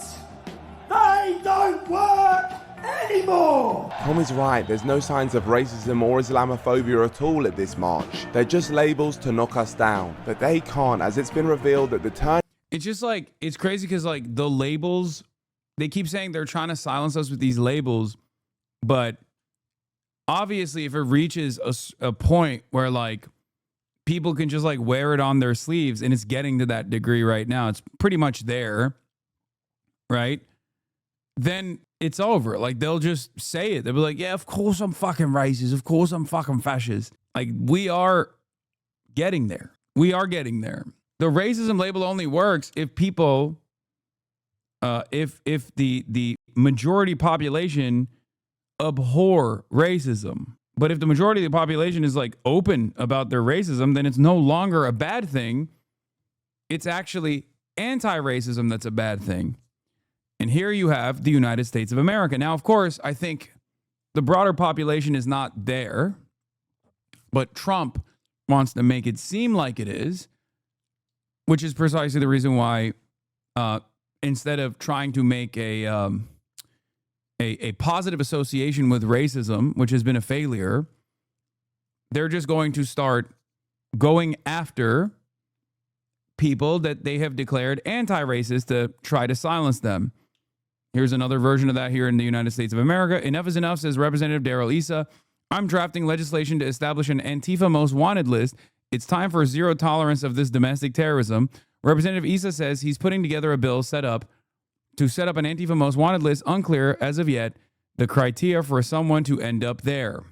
[SPEAKER 20] They don't work anymore.
[SPEAKER 2] Tommy's right, there's no signs of racism or Islamophobia at all at this march. They're just labels to knock us down. But they can't, as it's been revealed that the turn...
[SPEAKER 1] It's just like, it's crazy because like the labels, they keep saying they're trying to silence us with these labels, but obviously if it reaches a point where like people can just like wear it on their sleeves, and it's getting to that degree right now, it's pretty much there, right? Then it's over. Like, they'll just say it. They'll be like, yeah, of course I'm fucking racist. Of course I'm fucking fascist. Like, we are getting there. We are getting there. The racism label only works if people, if the majority population abhor racism. But if the majority of the population is like open about their racism, then it's no longer a bad thing. It's actually anti-racism that's a bad thing. And here you have the United States of America. Now, of course, I think the broader population is not there, but Trump wants to make it seem like it is, which is precisely the reason why instead of trying to make a positive association with racism, which has been a failure, they're just going to start going after people that they have declared anti-racist to try to silence them. Here's another version of that here in the United States of America. Enough is enough, says Representative Darrell Issa. I'm drafting legislation to establish an Antifa most wanted list. It's time for zero tolerance of this domestic terrorism. Representative Issa says he's putting together a bill to set up an Antifa most wanted list. Unclear as of yet the criteria for someone to end up there.